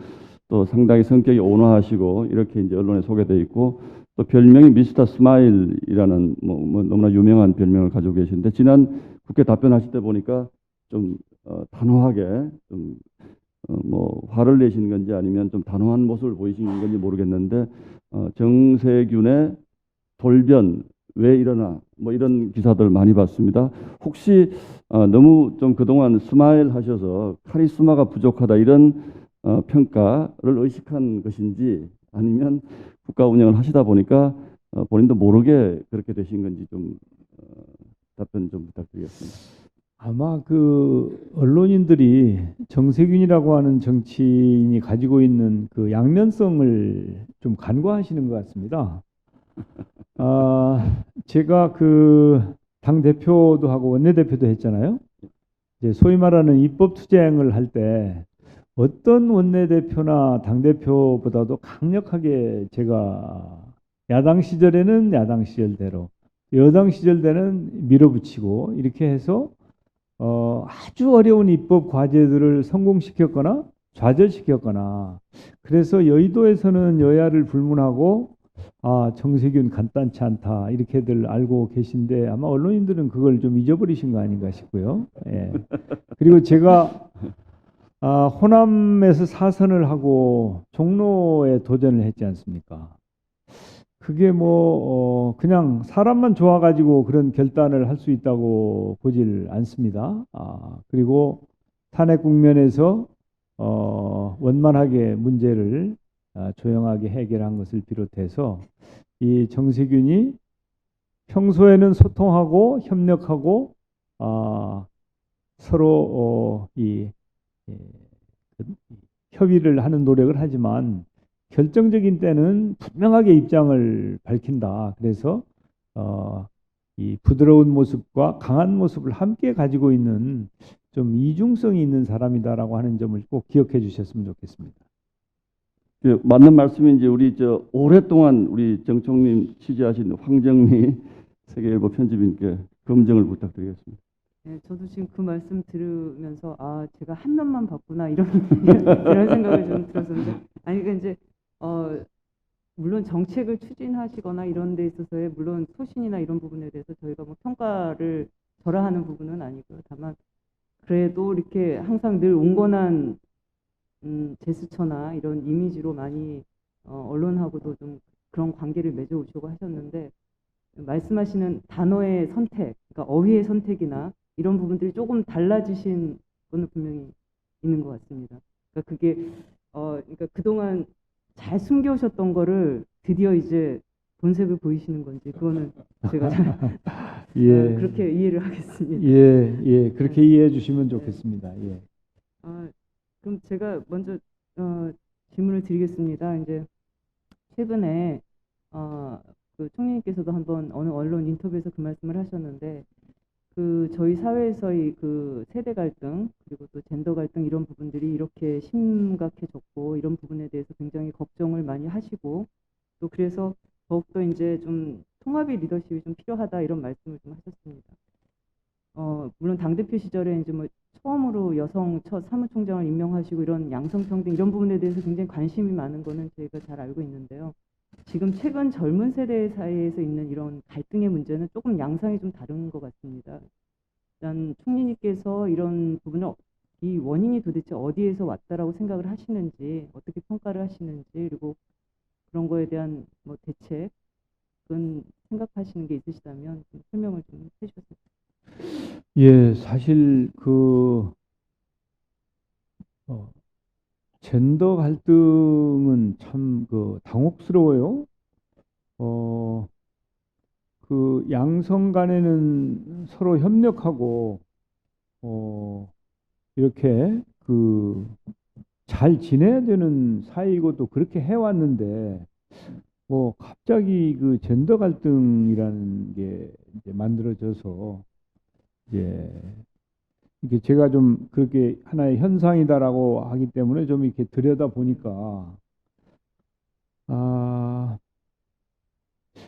또 상당히 성격이 온화하시고 이렇게 이제 언론에 소개돼 있고 또 별명이 미스터 스마일이라는 뭐 너무나 유명한 별명을 가지고 계신데 지난 국회 답변하실 때 보니까 좀 단호하게 좀 뭐 화를 내시는 건지 아니면 좀 단호한 모습을 보이시는 건지 모르겠는데 정세균의 돌변 왜 일어나 뭐 이런 기사들 많이 봤습니다. 혹시 너무 좀 그동안 스마일 하셔서 카리스마가 부족하다 이런 평가를 의식한 것인지 아니면 국가 운영을 하시다 보니까 본인도 모르게 그렇게 되신 건지 좀 답변 좀 부탁드리겠습니다. 아마 그 언론인들이 정세균이라고 하는 정치인이 가지고 있는 그 양면성을 좀 간과하시는 것 같습니다. 제가 그 당 대표도 하고 원내대표도 했잖아요. 이제 소위 말하는 입법 투쟁을 할 때 어떤 원내대표나 당 대표보다도 강력하게 제가 야당 시절에는 야당 시절대로, 여당 시절대는 밀어붙이고 이렇게 해서 아주 어려운 입법 과제들을 성공시켰거나 좌절시켰거나, 그래서 여의도에서는 여야를 불문하고 정세균 간단치 않다 이렇게들 알고 계신데 아마 언론인들은 그걸 좀 잊어버리신 거 아닌가 싶고요. 예. 그리고 제가 호남에서 사선을 하고 종로에 도전을 했지 않습니까? 그게 뭐 그냥 사람만 좋아가지고 그런 결단을 할 수 있다고 보질 않습니다. 그리고 탄핵 국면에서 원만하게 문제를 조용하게 해결한 것을 비롯해서 이 정세균이 평소에는 소통하고 협력하고 서로 협의를 하는 노력을 하지만 결정적인 때는 분명하게 입장을 밝힌다. 그래서 이 부드러운 모습과 강한 모습을 함께 가지고 있는 좀 이중성이 있는 사람이다라고 하는 점을 꼭 기억해 주셨으면 좋겠습니다. 그 맞는 말씀인지 우리 오랫동안 우리 정 총리님 취재하신 황정미 세계일보 편집인께 검증을 부탁드리겠습니다. 네, 저도 지금 그 말씀 들으면서 제가 한 면만 봤구나 이런 생각을 좀 들었었는데, 아니 그러니까 이제 물론 정책을 추진하시거나 이런 데 있어서의 물론 소신이나 이런 부분에 대해서 저희가 뭐 평가를 절하하는 부분은 아니고요. 다만 그래도 이렇게 항상 늘 온건한 제스처나 이런 이미지로 많이 언론하고도 좀 그런 관계를 맺어오시고 하셨는데, 말씀하시는 단어의 선택, 그러니까 어휘의 선택이나 이런 부분들이 조금 달라지신 거는 분명히 있는 것 같습니다. 그러니까 그게 그러니까 그동안 잘 숨겨오셨던 거를 드디어 이제 본색을 보이시는 건지 그거는 제가 잘 예. 그렇게 이해를 하겠습니다. 예, 그렇게 이해해 주시면 좋겠습니다. 예. 그럼 제가 먼저 질문을 드리겠습니다. 이제 최근에 그 총리님께서도 한번 어느 언론 인터뷰에서 그 말씀을 하셨는데, 그 저희 사회에서의 그 세대 갈등 그리고 또 젠더 갈등 이런 부분들이 이렇게 심각해졌고 이런 부분에 대해서 굉장히 걱정을 많이 하시고, 또 그래서 더욱더 이제 좀 통합의 리더십이 좀 필요하다 이런 말씀을 좀 하셨습니다. 물론 당대표 시절에 이제 뭐 처음으로 여성 첫 사무총장을 임명하시고 이런 양성평등 이런 부분에 대해서 굉장히 관심이 많은 거는 저희가 잘 알고 있는데요. 지금 최근 젊은 세대 사이에서 있는 이런 갈등의 문제는 조금 양상이 좀 다른 것 같습니다. 일단 총리님께서 이런 부분을 이 원인이 도대체 어디에서 왔다라고 생각을 하시는지, 어떻게 평가를 하시는지, 그리고 그런 거에 대한 뭐 대책은 생각하시는 게 있으시다면 좀 설명을 좀 해주셨으면. 예, 사실 젠더 갈등은 참 당혹스러워요. 그 양성 간에는 서로 협력하고 이렇게 잘 지내야 되는 사이고 또 그렇게 해왔는데, 뭐 갑자기 그 젠더 갈등이라는 게 이제 만들어져서 이제 이게 제가 좀 그렇게 하나의 현상이다라고 하기 때문에 좀 이렇게 들여다 보니까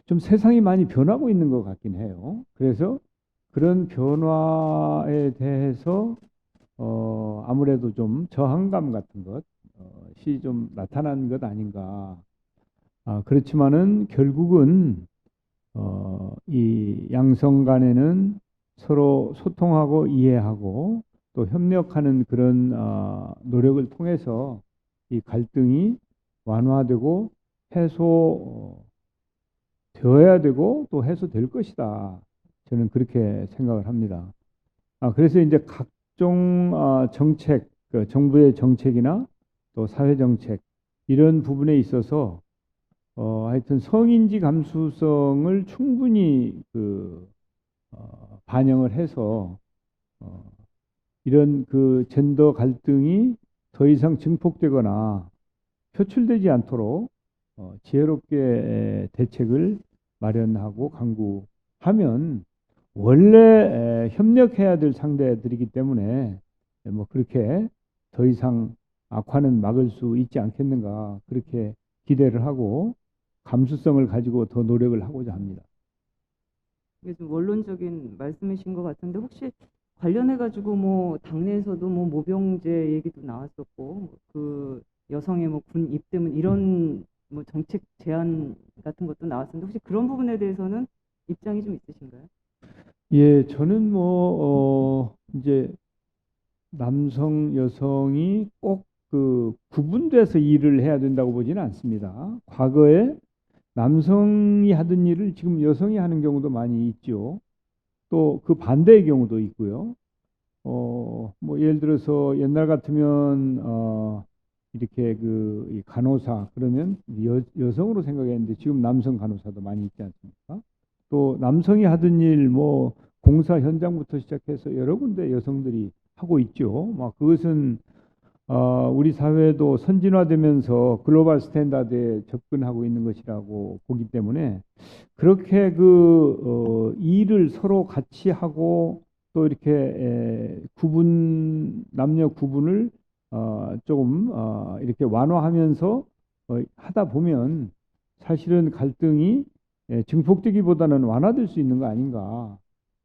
좀 세상이 많이 변하고 있는 것 같긴 해요. 그래서 그런 변화에 대해서 아무래도 좀 저항감 같은 것이 좀 나타난 것 아닌가. 그렇지만은 결국은 이 양성 간에는 서로 소통하고 이해하고 또 협력하는 그런 노력을 통해서 이 갈등이 완화되고 해소되어야 되고 또 해소될 것이다. 저는 그렇게 생각을 합니다. 그래서 이제 각종 정책, 그 정부의 정책이나 또 사회 정책 이런 부분에 있어서 하여튼 성인지 감수성을 충분히 반영을 해서 이런 그 젠더 갈등이 더 이상 증폭되거나 표출되지 않도록 지혜롭게 대책을 마련하고 강구하면 원래 협력해야 될 상대들이기 때문에 뭐 그렇게 더 이상 악화는 막을 수 있지 않겠는가 그렇게 기대를 하고 감수성을 가지고 더 노력을 하고자 합니다. 이게 좀 원론적인 말씀이신 것 같은데 혹시 관련해 가지고 뭐 당내에서도 뭐 모병제 얘기도 나왔었고 그 여성의 뭐 군 입대문 이런 뭐 정책 제안 같은 것도 나왔었는데 혹시 그런 부분에 대해서는 입장이 좀 있으신가요? 예, 저는 이제 남성, 여성이 꼭 구분돼서 일을 해야 된다고 보지는 않습니다. 과거에 남성이 하던 일을 지금 여성이 하는 경우도 많이 있죠. 또 그 반대의 경우도 있고요. 뭐 예를 들어서 옛날 같으면 이렇게 이 간호사 그러면 여성으로 생각했는데 지금 남성 간호사도 많이 있지 않습니까? 또 남성이 하던 일 뭐 공사 현장부터 시작해서 여러 군데 여성들이 하고 있죠. 막 그것은 우리 사회도 선진화되면서 글로벌 스탠다드에 접근하고 있는 것이라고 보기 때문에 그렇게 일을 서로 같이 하고 또 이렇게 남녀 구분을 조금 이렇게 완화하면서 하다 보면 사실은 갈등이 증폭되기보다는 완화될 수 있는 거 아닌가.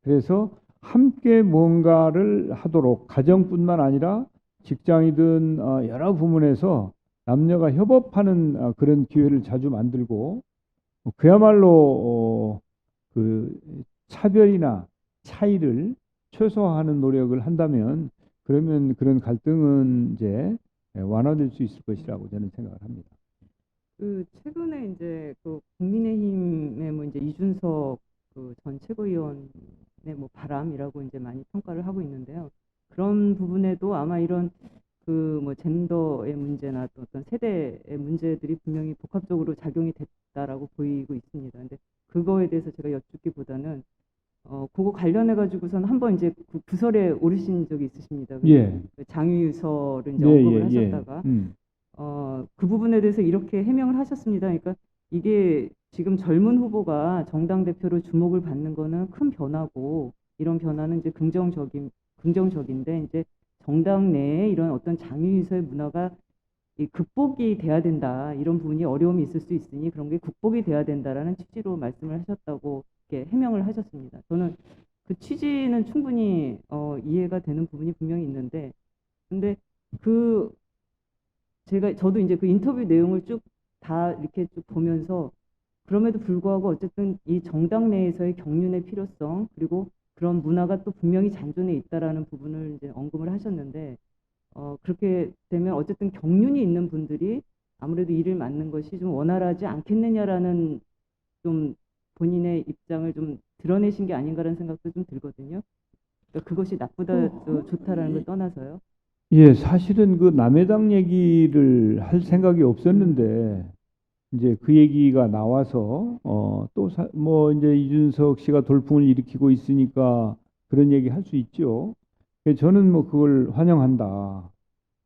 그래서 함께 뭔가를 하도록 가정뿐만 아니라 직장이든 여러 부문에서 남녀가 협업하는 그런 기회를 자주 만들고 그야말로 그 차별이나 차이를 최소화하는 노력을 한다면 그러면 그런 갈등은 이제 완화될 수 있을 것이라고 저는 생각을 합니다. 그 최근에 이제 그 국민의힘의 뭐 이제 이준석 그 전 최고위원의 뭐 바람이라고 이제 많이 평가를 하고 있는데요. 그런 부분에도 아마 이런 그 뭐 젠더의 문제나 또 어떤 세대의 문제들이 분명히 복합적으로 작용이 됐다라고 보이고 있습니다. 근데 그거에 대해서 제가 여쭙기보다는 그거 관련해 가지고선 한번 이제 부설에 오르신 적이 있으십니다. 예. 장유서를 이제 예, 언급을 예, 예. 하셨다가 그 부분에 대해서 이렇게 해명을 하셨습니다. 그러니까 이게 지금 젊은 후보가 정당 대표로 주목을 받는 거는 큰 변화고 이런 변화는 이제 긍정적인데 이제 정당 내에 이런 어떤 장유유서의 문화가 극복이 돼야 된다. 이런 부분이 어려움이 있을 수 있으니 그런 게 극복이 돼야 된다라는 취지로 말씀을 하셨다고 이렇게 해명을 하셨습니다. 저는 그 취지는 충분히 이해가 되는 부분이 분명히 있는데 근데 저도 이제 그 인터뷰 내용을 쭉 다 이렇게 쭉 보면서 그럼에도 불구하고 어쨌든 이 정당 내에서의 경륜의 필요성 그리고 그런 문화가 또 분명히 잔존해 있다라는 부분을 이제 언급을 하셨는데 그렇게 되면 어쨌든 경륜이 있는 분들이 아무래도 일을 맡는 것이 좀 원활하지 않겠느냐라는 좀 본인의 입장을 좀 드러내신 게 아닌가라는 생각도 좀 들거든요. 그러니까 그것이 나쁘다 좋다라는 걸 떠나서요. 예, 사실은 그 남의 당 얘기를 할 생각이 없었는데 이제 그 얘기가 나와서 뭐 이제 이준석 씨가 돌풍을 일으키고 있으니까 그런 얘기 할 수 있죠. 저는 뭐 그걸 환영한다.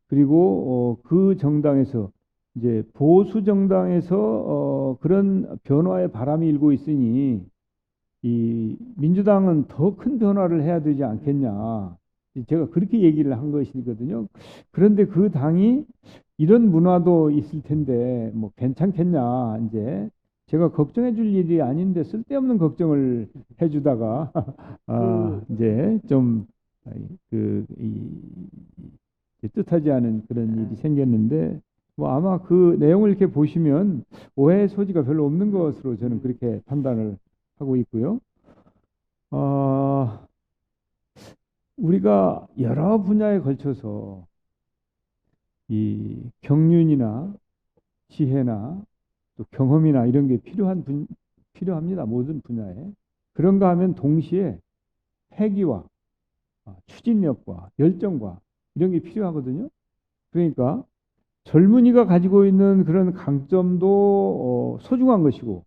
그리고 그 정당에서 이제 보수 정당에서 그런 변화의 바람이 일고 있으니 이 민주당은 더 큰 변화를 해야 되지 않겠냐. 제가 그렇게 얘기를 한 것이거든요. 그런데 그 당이 이런 문화도 있을 텐데 뭐 괜찮겠냐. 이제 제가 걱정해 줄 일이 아닌데 쓸데없는 걱정을 해주다가 이제 좀 뜻하지 않은 그런 일이 생겼는데 뭐 아마 그 내용을 이렇게 보시면 오해의 소지가 별로 없는 것으로 저는 그렇게 판단을 하고 있고요. 우리가 여러 분야에 걸쳐서 이 경륜이나 지혜나 또 경험이나 이런 게 필요합니다. 모든 분야에. 그런가 하면 동시에 패기와 추진력과 열정과 이런 게 필요하거든요. 그러니까 젊은이가 가지고 있는 그런 강점도 소중한 것이고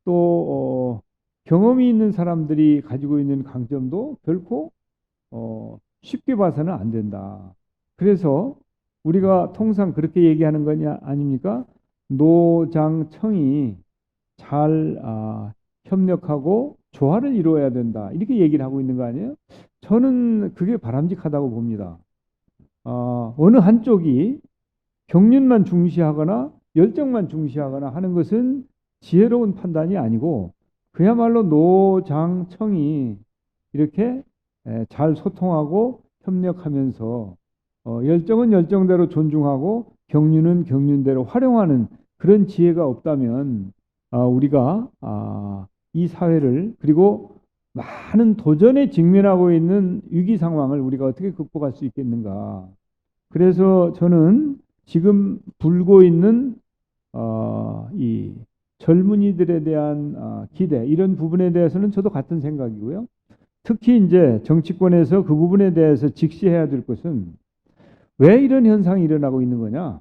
또 경험이 있는 사람들이 가지고 있는 강점도 결코 쉽게 봐서는 안 된다. 그래서 우리가 통상 그렇게 얘기하는 거냐 아닙니까? 노장청이 잘 협력하고 조화를 이루어야 된다. 이렇게 얘기를 하고 있는 거 아니에요? 저는 그게 바람직하다고 봅니다. 어느 한쪽이 경륜만 중시하거나 열정만 중시하거나 하는 것은 지혜로운 판단이 아니고 그야말로 노장청이 이렇게 잘 소통하고 협력하면서 열정은 열정대로 존중하고 경륜은 경륜대로 활용하는 그런 지혜가 없다면 우리가 이 사회를 그리고 많은 도전에 직면하고 있는 위기 상황을 우리가 어떻게 극복할 수 있겠는가. 그래서 저는 지금 불고 있는 이 젊은이들에 대한 기대 이런 부분에 대해서는 저도 같은 생각이고요. 특히 이제 정치권에서 그 부분에 대해서 직시해야 될 것은 왜 이런 현상이 일어나고 있는 거냐?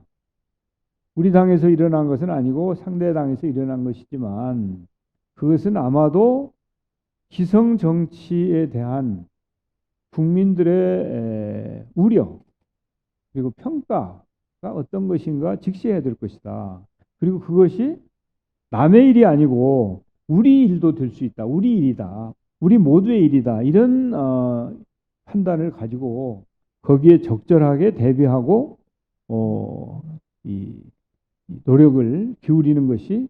우리 당에서 일어난 것은 아니고 상대 당에서 일어난 것이지만 그것은 아마도 기성 정치에 대한 국민들의 우려 그리고 평가가 어떤 것인가 직시해야 될 것이다. 그리고 그것이 남의 일이 아니고 우리 일도 될 수 있다. 우리 일이다. 우리 모두의 일이다. 이런 판단을 가지고 거기에 적절하게 대비하고 이 노력을 기울이는 것이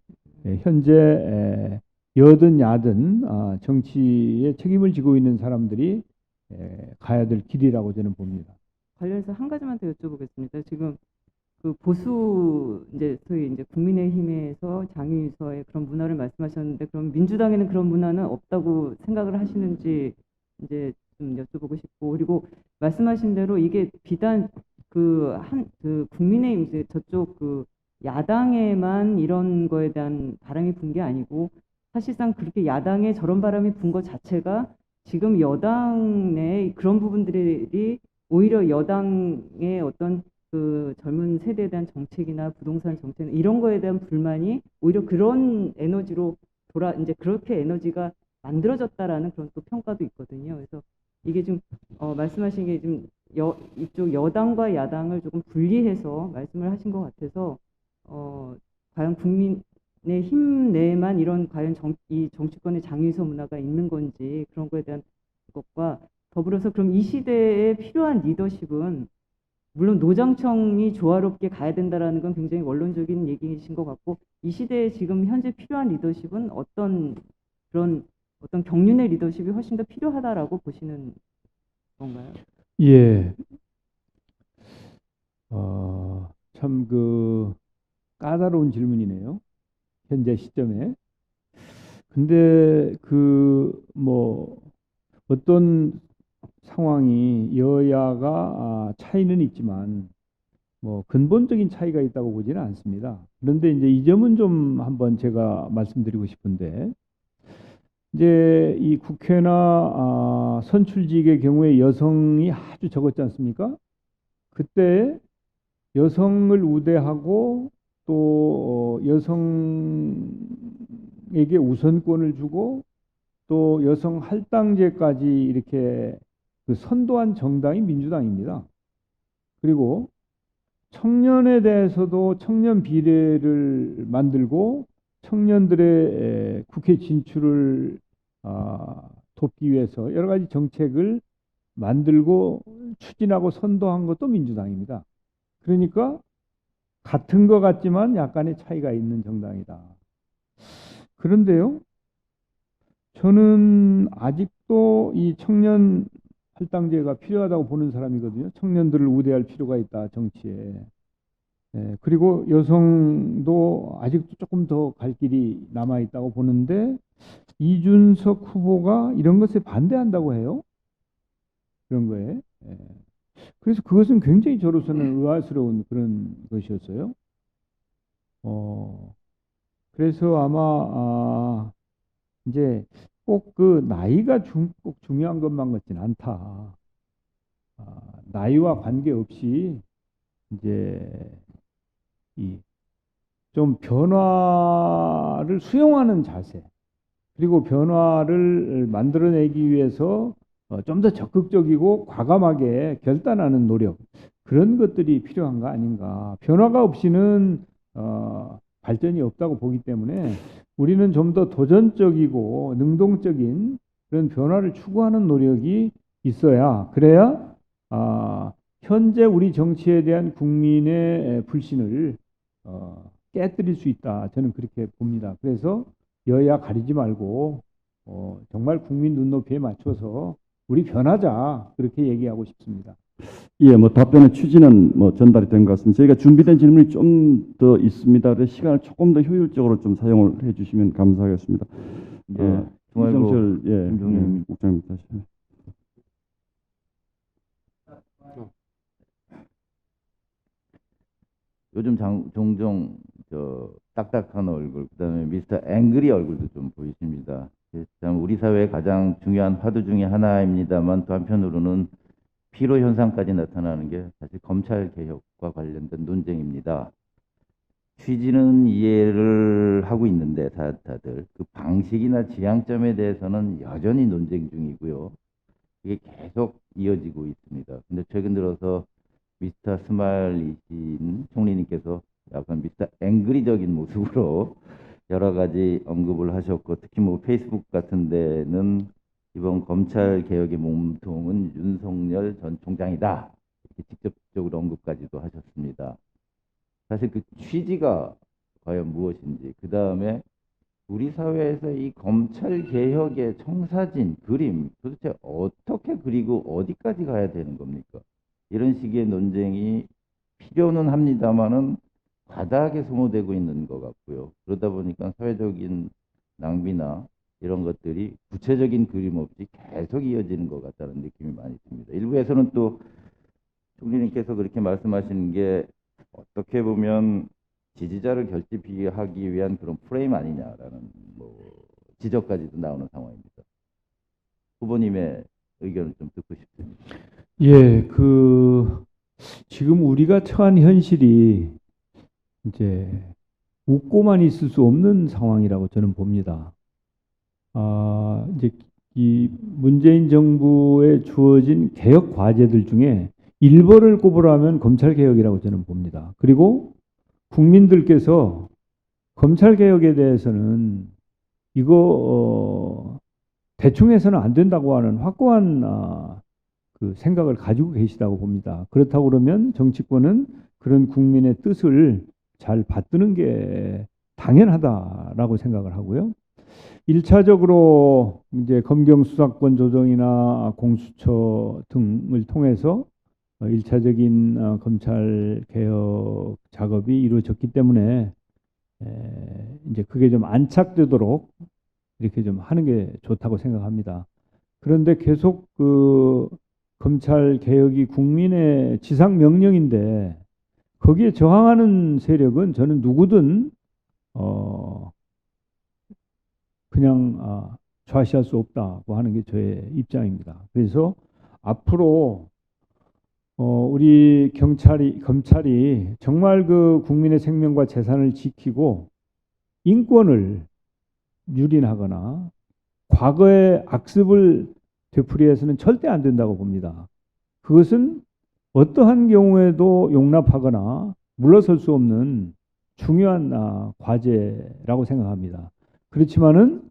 현재 여든 야든 정치에 책임을 지고 있는 사람들이 가야 될 길이라고 저는 봅니다. 관련해서 한 가지만 더 여쭤보겠습니다. 지금 그 보수 소위 국민의힘에서 장유서의 그런 문화를 말씀하셨는데 그럼 민주당에는 그런 문화는 없다고 생각을 하시는지 이제 좀 여쭤보고 싶고 그리고 말씀하신 대로 이게 비단 그 국민의힘 저쪽 그 야당에만 이런 거에 대한 바람이 분 게 아니고 사실상 그렇게 야당에 저런 바람이 분 것 자체가 지금 여당 내 그런 부분들이 오히려 여당의 어떤 그 젊은 세대에 대한 정책이나 부동산 정책 이런 거에 대한 불만이 오히려 그런 에너지로 그렇게 에너지가 만들어졌다라는 그런 또 평가도 있거든요. 그래서 이게 좀 말씀하신 게 좀 이쪽 여당과 야당을 조금 분리해서 말씀을 하신 것 같아서 과연 국민의힘 내에만 이런 과연 이 정치권의 장유서 문화가 있는 건지 그런 거에 대한 것과 더불어서 그럼 이 시대에 필요한 리더십은 물론 노장청이 조화롭게 가야 된다라는 건 굉장히 원론적인 얘기이신 것 같고 이 시대에 지금 현재 필요한 리더십은 어떤 경륜의 리더십이 훨씬 더 필요하다라고 보시는 건가요? 예. 참 까다로운 질문이네요. 현재 시점에. 근데 어떤 상황이 여야가 차이는 있지만 근본적인 차이가 있다고 보지는 않습니다. 그런데 이제 이 점은 좀 한번 제가 말씀드리고 싶은데 이제 이 국회나 선출직의 경우에 여성이 아주 적었지 않습니까? 그때 여성을 우대하고 또 여성에게 우선권을 주고 또 여성 할당제까지 이렇게 선도한 정당이 민주당입니다. 그리고 청년에 대해서도 청년 비례를 만들고 청년들의 국회 진출을 돕기 위해서 여러 가지 정책을 만들고 추진하고 선도한 것도 민주당입니다. 그러니까 같은 것 같지만 약간의 차이가 있는 정당이다. 그런데요, 저는 아직도 이 청년 할당제가 필요하다고 보는 사람이거든요. 청년들을 우대할 필요가 있다, 정치에. 그리고 여성도 아직도 조금 더 갈 길이 남아 있다고 보는데 이준석 후보가 이런 것에 반대한다고 해요. 그런 거에. 그래서 그것은 굉장히 저로서는 의아스러운 그런 것이었어요. 그래서 아마 이제 꼭 그 나이가 꼭 중요한 것만 같지는 않다. 나이와 관계없이 이제 이 좀 변화를 수용하는 자세, 그리고 변화를 만들어내기 위해서 좀 더 적극적이고 과감하게 결단하는 노력, 그런 것들이 필요한 거 아닌가. 변화가 없이는 발전이 없다고 보기 때문에 우리는 좀 더 도전적이고 능동적인 그런 변화를 추구하는 노력이 있어야, 그래야 현재 우리 정치에 대한 국민의 불신을 깨뜨릴 수 있다. 저는 그렇게 봅니다. 그래서 여야 가리지 말고 정말 국민 눈높이에 맞춰서 우리 변하자, 그렇게 얘기하고 싶습니다. 예, 뭐 답변의 취지는 뭐 전달이 된 것 같습니다. 저희가 준비된 질문이 좀 더 있습니다. 그래서 시간을 조금 더 효율적으로 좀 사용을 해주시면 감사하겠습니다. 예, 중앙일보 이정철 김종민 국장님 다시. 요즘 종종 딱딱한 얼굴, 그다음에 미스터 앵그리 얼굴도 좀 보이십니다. 참 우리 사회의 가장 중요한 화두 중에 하나입니다만 또 한편으로는 피로 현상까지 나타나는 게 사실 검찰 개혁과 관련된 논쟁입니다. 취지는 이해를 하고 있는데 다들 그 방식이나 지향점에 대해서는 여전히 논쟁 중이고요. 이게 계속 이어지고 있습니다. 근데 최근 들어서 미스터 스마일이신 총리님께서 약간 미스터 앵그리적인 모습으로 여러 가지 언급을 하셨고, 특히 뭐 페이스북 같은 데는 이번 검찰 개혁의 몸통은 윤석열 전 총장이다, 이렇게 직접적으로 언급까지도 하셨습니다. 사실 그 취지가 과연 무엇인지, 그 다음에 우리 사회에서 이 검찰 개혁의 청사진 그림 도대체 어떻게 그리고 어디까지 가야 되는 겁니까? 이런 식의 논쟁이 필요는 합니다만은 과다하게 소모되고 있는 것 같고요. 그러다 보니까 사회적인 낭비나 이런 것들이 구체적인 그림 없이 계속 이어지는 것 같다는 느낌이 많이 듭니다. 일부에서는 또 총리님께서 그렇게 말씀하시는 게 어떻게 보면 지지자를 결집하기 위한 그런 프레임 아니냐라는 지적까지도 나오는 상황입니다. 후보님의 의견을 좀 듣고 싶습니다. 예, 지금 우리가 처한 현실이 이제 웃고만 있을 수 없는 상황이라고 저는 봅니다. 이제 이 문재인 정부에 주어진 개혁 과제들 중에 1번을 꼽으라면 검찰 개혁이라고 저는 봅니다. 그리고 국민들께서 검찰 개혁에 대해서는 이거 대충 해서는 안 된다고 하는 확고한 그 생각을 가지고 계시다고 봅니다. 그렇다고 그러면 정치권은 그런 국민의 뜻을 잘 받드는 게 당연하다라고 생각을 하고요. 1차적으로 이제 검경 수사권 조정이나 공수처 등을 통해서 1차적인 검찰 개혁 작업이 이루어졌기 때문에 이제 그게 좀 안착되도록 이렇게 좀 하는 게 좋다고 생각합니다. 그런데 계속 그 검찰 개혁이 국민의 지상 명령인데 거기에 저항하는 세력은 저는 누구든 그냥 좌시할 수 없다고 하는 게 저의 입장입니다. 그래서 앞으로 우리 검찰이 정말 그 국민의 생명과 재산을 지키고 인권을 유린하거나 과거의 악습을 되풀이해서는 절대 안 된다고 봅니다. 그것은 어떠한 경우에도 용납하거나 물러설 수 없는 중요한 과제라고 생각합니다. 그렇지만은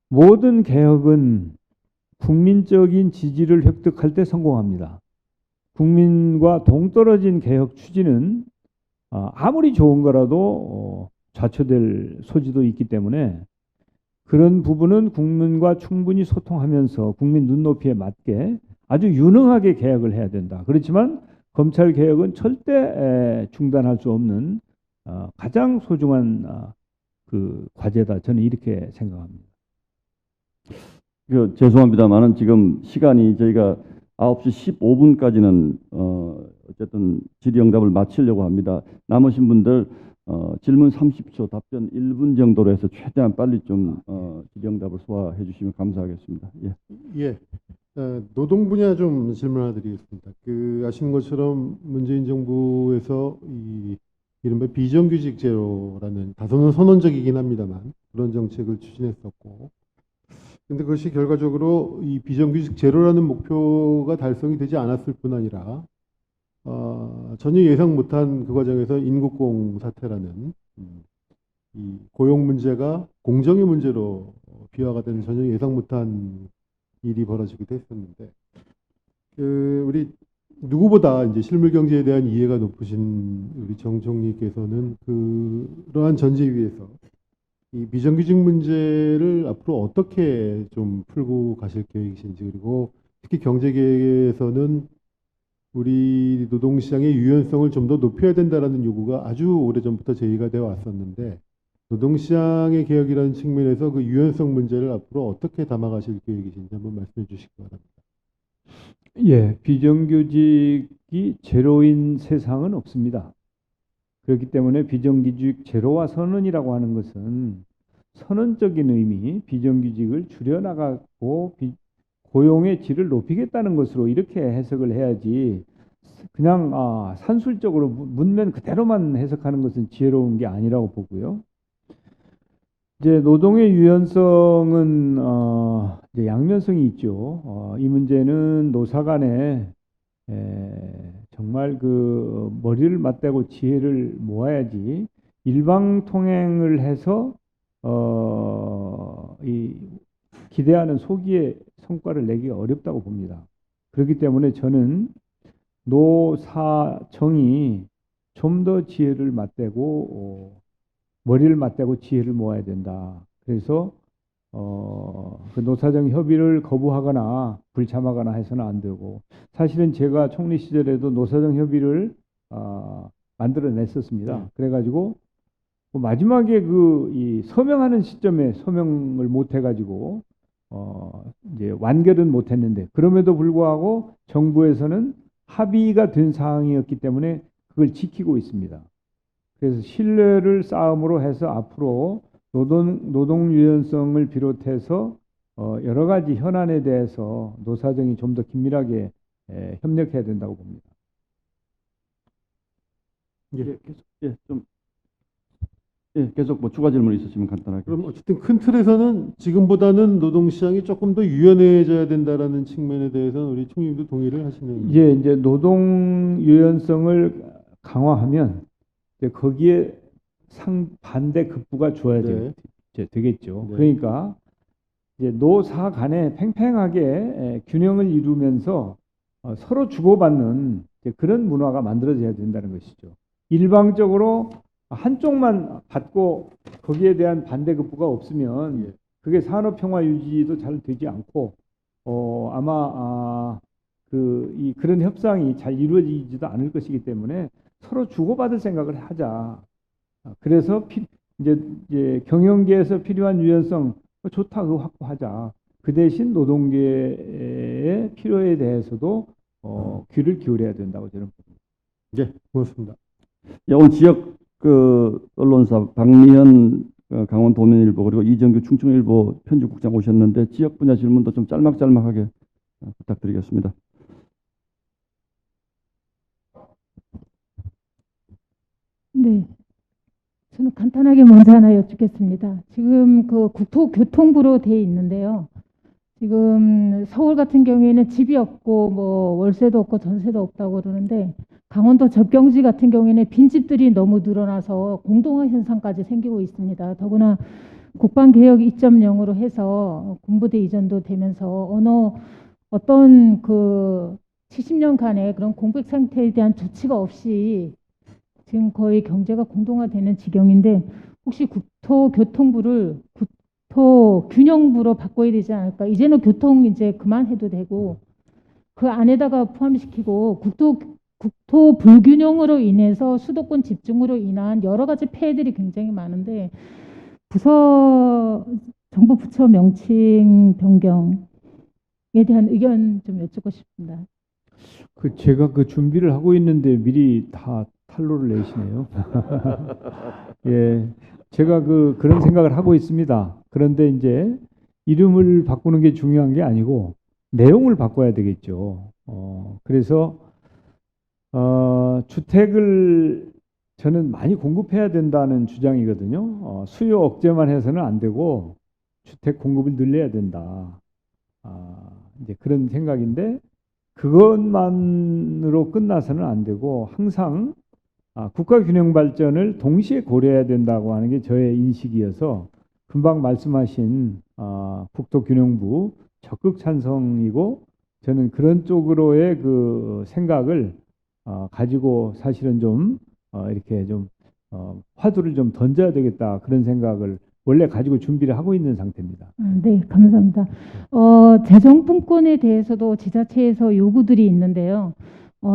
모든 개혁은 국민적인 지지를 획득할 때 성공합니다. 국민과 동떨어진 개혁 추진은 아무리 좋은 거라도 좌초될 소지도 있기 때문에 그런 부분은 국민과 충분히 소통하면서 국민 눈높이에 맞게 아주 유능하게 개혁을 해야 된다. 그렇지만 검찰 개혁은 절대 중단할 수 없는 가장 소중한 그 과제다. 저는 이렇게 생각합니다. 죄송합니다만은 지금 시간이 저희가 9시 15분까지는 어쨌든 질의응답을 마치려고 합니다. 남으신 분들 질문 30초, 답변 1분 정도로 해서 최대한 빨리 좀 질의응답을 소화해 주시면 감사하겠습니다. 예. 예. 노동 분야 좀 질문 하나 드리겠습니다. 아시는 것처럼 문재인 정부에서 이른바 비정규직 제로라는 다소는 선언적이긴 합니다만 그런 정책을 추진했었고, 근데 그것이 결과적으로 이 비정규직 제로라는 목표가 달성이 되지 않았을 뿐 아니라 전혀 예상 못한 그 과정에서 인국공 사태라는 이 고용 문제가 공정의 문제로 비화가 되는 전혀 예상 못한 일이 벌어지기도 했었는데, 우리 누구보다 이제 실물 경제에 대한 이해가 높으신 우리 정 총리께서는 그러한 전제 위에서 이 비정규직 문제를 앞으로 어떻게 좀 풀고 가실 계획이신지, 그리고 특히 경제 계획에서는 우리 노동시장의 유연성을 좀 더 높여야 된다라는 요구가 아주 오래전부터 제기가 되어 왔었는데, 노동시장의 개혁이라는 측면에서 그 유연성 문제를 앞으로 어떻게 담아가실 계획이신지 한번 말씀해 주시기 바랍니다. 예, 비정규직이 제로인 세상은 없습니다. 그렇기 때문에 비정규직 제로와 선언이라고 하는 것은 선언적인 의미, 비정규직을 줄여나가고 고용의 질을 높이겠다는 것으로 이렇게 해석을 해야지, 그냥 산술적으로 문면 그대로만 해석하는 것은 지혜로운 게 아니라고 보고요. 이제 노동의 유연성은 이제 양면성이 있죠. 이 문제는 노사 간에 정말 그 머리를 맞대고 지혜를 모아야지 일방통행을 해서 이 기대하는 소기의 성과를 내기가 어렵다고 봅니다. 그렇기 때문에 저는 노사정이 좀 더 지혜를 맞대고 머리를 맞대고 지혜를 모아야 된다. 그래서 그 노사정 협의를 거부하거나 불참하거나 해서는 안 되고, 사실은 제가 총리 시절에도 노사정 협의를 만들어냈었습니다. 그래가지고 마지막에 이 서명하는 시점에 서명을 못 해가지고 이제 완결은 못했는데, 그럼에도 불구하고 정부에서는 합의가 된 사항이었기 때문에 그걸 지키고 있습니다. 그래서 신뢰를 쌓음으로 해서 앞으로 노동 유연성을 비롯해서 여러 가지 현안에 대해서 노사정이 좀 더 긴밀하게 협력해야 된다고 봅니다. 계속 뭐 추가 질문 있으시면 간단하게. 그럼 어쨌든 큰 틀에서는 지금보다는 노동시장이 조금 더 유연해져야 된다라는 측면에 대해서는 우리 총리님도 동의를 하시는. 예, 이제 노동 유연성을 강화하면 이제 거기에 반대 급부가 줘야 되겠죠. 네. 그러니까 이제 노사 간에 팽팽하게 균형을 이루면서 서로 주고받는 이제 그런 문화가 만들어져야 된다는 것이죠. 일방적으로 한쪽만 받고 거기에 대한 반대급부가 없으면 그게 산업평화 유지도 잘 되지 않고 아마 그런 협상이 잘 이루어지지도 않을 것이기 때문에 서로 주고받을 생각을 하자. 그래서 이제 경영계에서 필요한 유연성 좋다, 그거 확보하자. 그 대신 노동계의 필요에 대해서도 귀를 기울여야 된다고 저는 봅니다. 네, 고맙습니다. 예, 오늘 지역 언론사 박미현 강원도민일보 그리고 이정규 충청일보 편집국장 오셨는데 지역 분야 질문도 좀 짤막짤막하게 부탁드리겠습니다. 네. 저는 간단하게 먼저 하나 여쭙겠습니다. 지금 그 국토교통부로 돼 있는데요. 지금 서울 같은 경우에는 집이 없고 뭐 월세도 없고 전세도 없다고 그러는데 강원도 접경지 같은 경우에는 빈집들이 너무 늘어나서 공동화 현상까지 생기고 있습니다. 더구나 국방개혁 2.0으로 해서 군부대 이전도 되면서 어떤 그 70년간의 그런 공백 상태에 대한 조치가 없이 지금 거의 경제가 공동화되는 지경인데 혹시 국토교통부를 국토균형부로 바꿔야 되지 않을까? 이제는 교통 이제 그만해도 되고 그 안에다가 포함시키고 국토 불균형으로 인해서 수도권 집중으로 인한 여러 가지 폐해들이 굉장히 많은데 정부 부처 명칭 변경에 대한 의견 좀 여쭙고 싶습니다. 제가 그 준비를 하고 있는데 미리 다 탄로를 내시네요. 예, 제가 그런 생각을 하고 있습니다. 그런데 이제 이름을 바꾸는 게 중요한 게 아니고 내용을 바꿔야 되겠죠. 그래서 주택을 저는 많이 공급해야 된다는 주장이거든요. 수요 억제만 해서는 안 되고 주택 공급을 늘려야 된다. 이제 그런 생각인데 그것만으로 끝나서는 안 되고 항상 국가 균형 발전을 동시에 고려해야 된다고 하는 게 저의 인식이어서 금방 말씀하신 국토균형부 적극 찬성이고 저는 그런 쪽으로의 그 생각을 가지고 사실은 좀 이렇게 좀 화두를 좀 던져야 되겠다 그런 생각을 원래 가지고 준비를 하고 있는 상태입니다. 네, 감사합니다. 재정분권에 대해서도 지자체에서 요구들이 있는데요.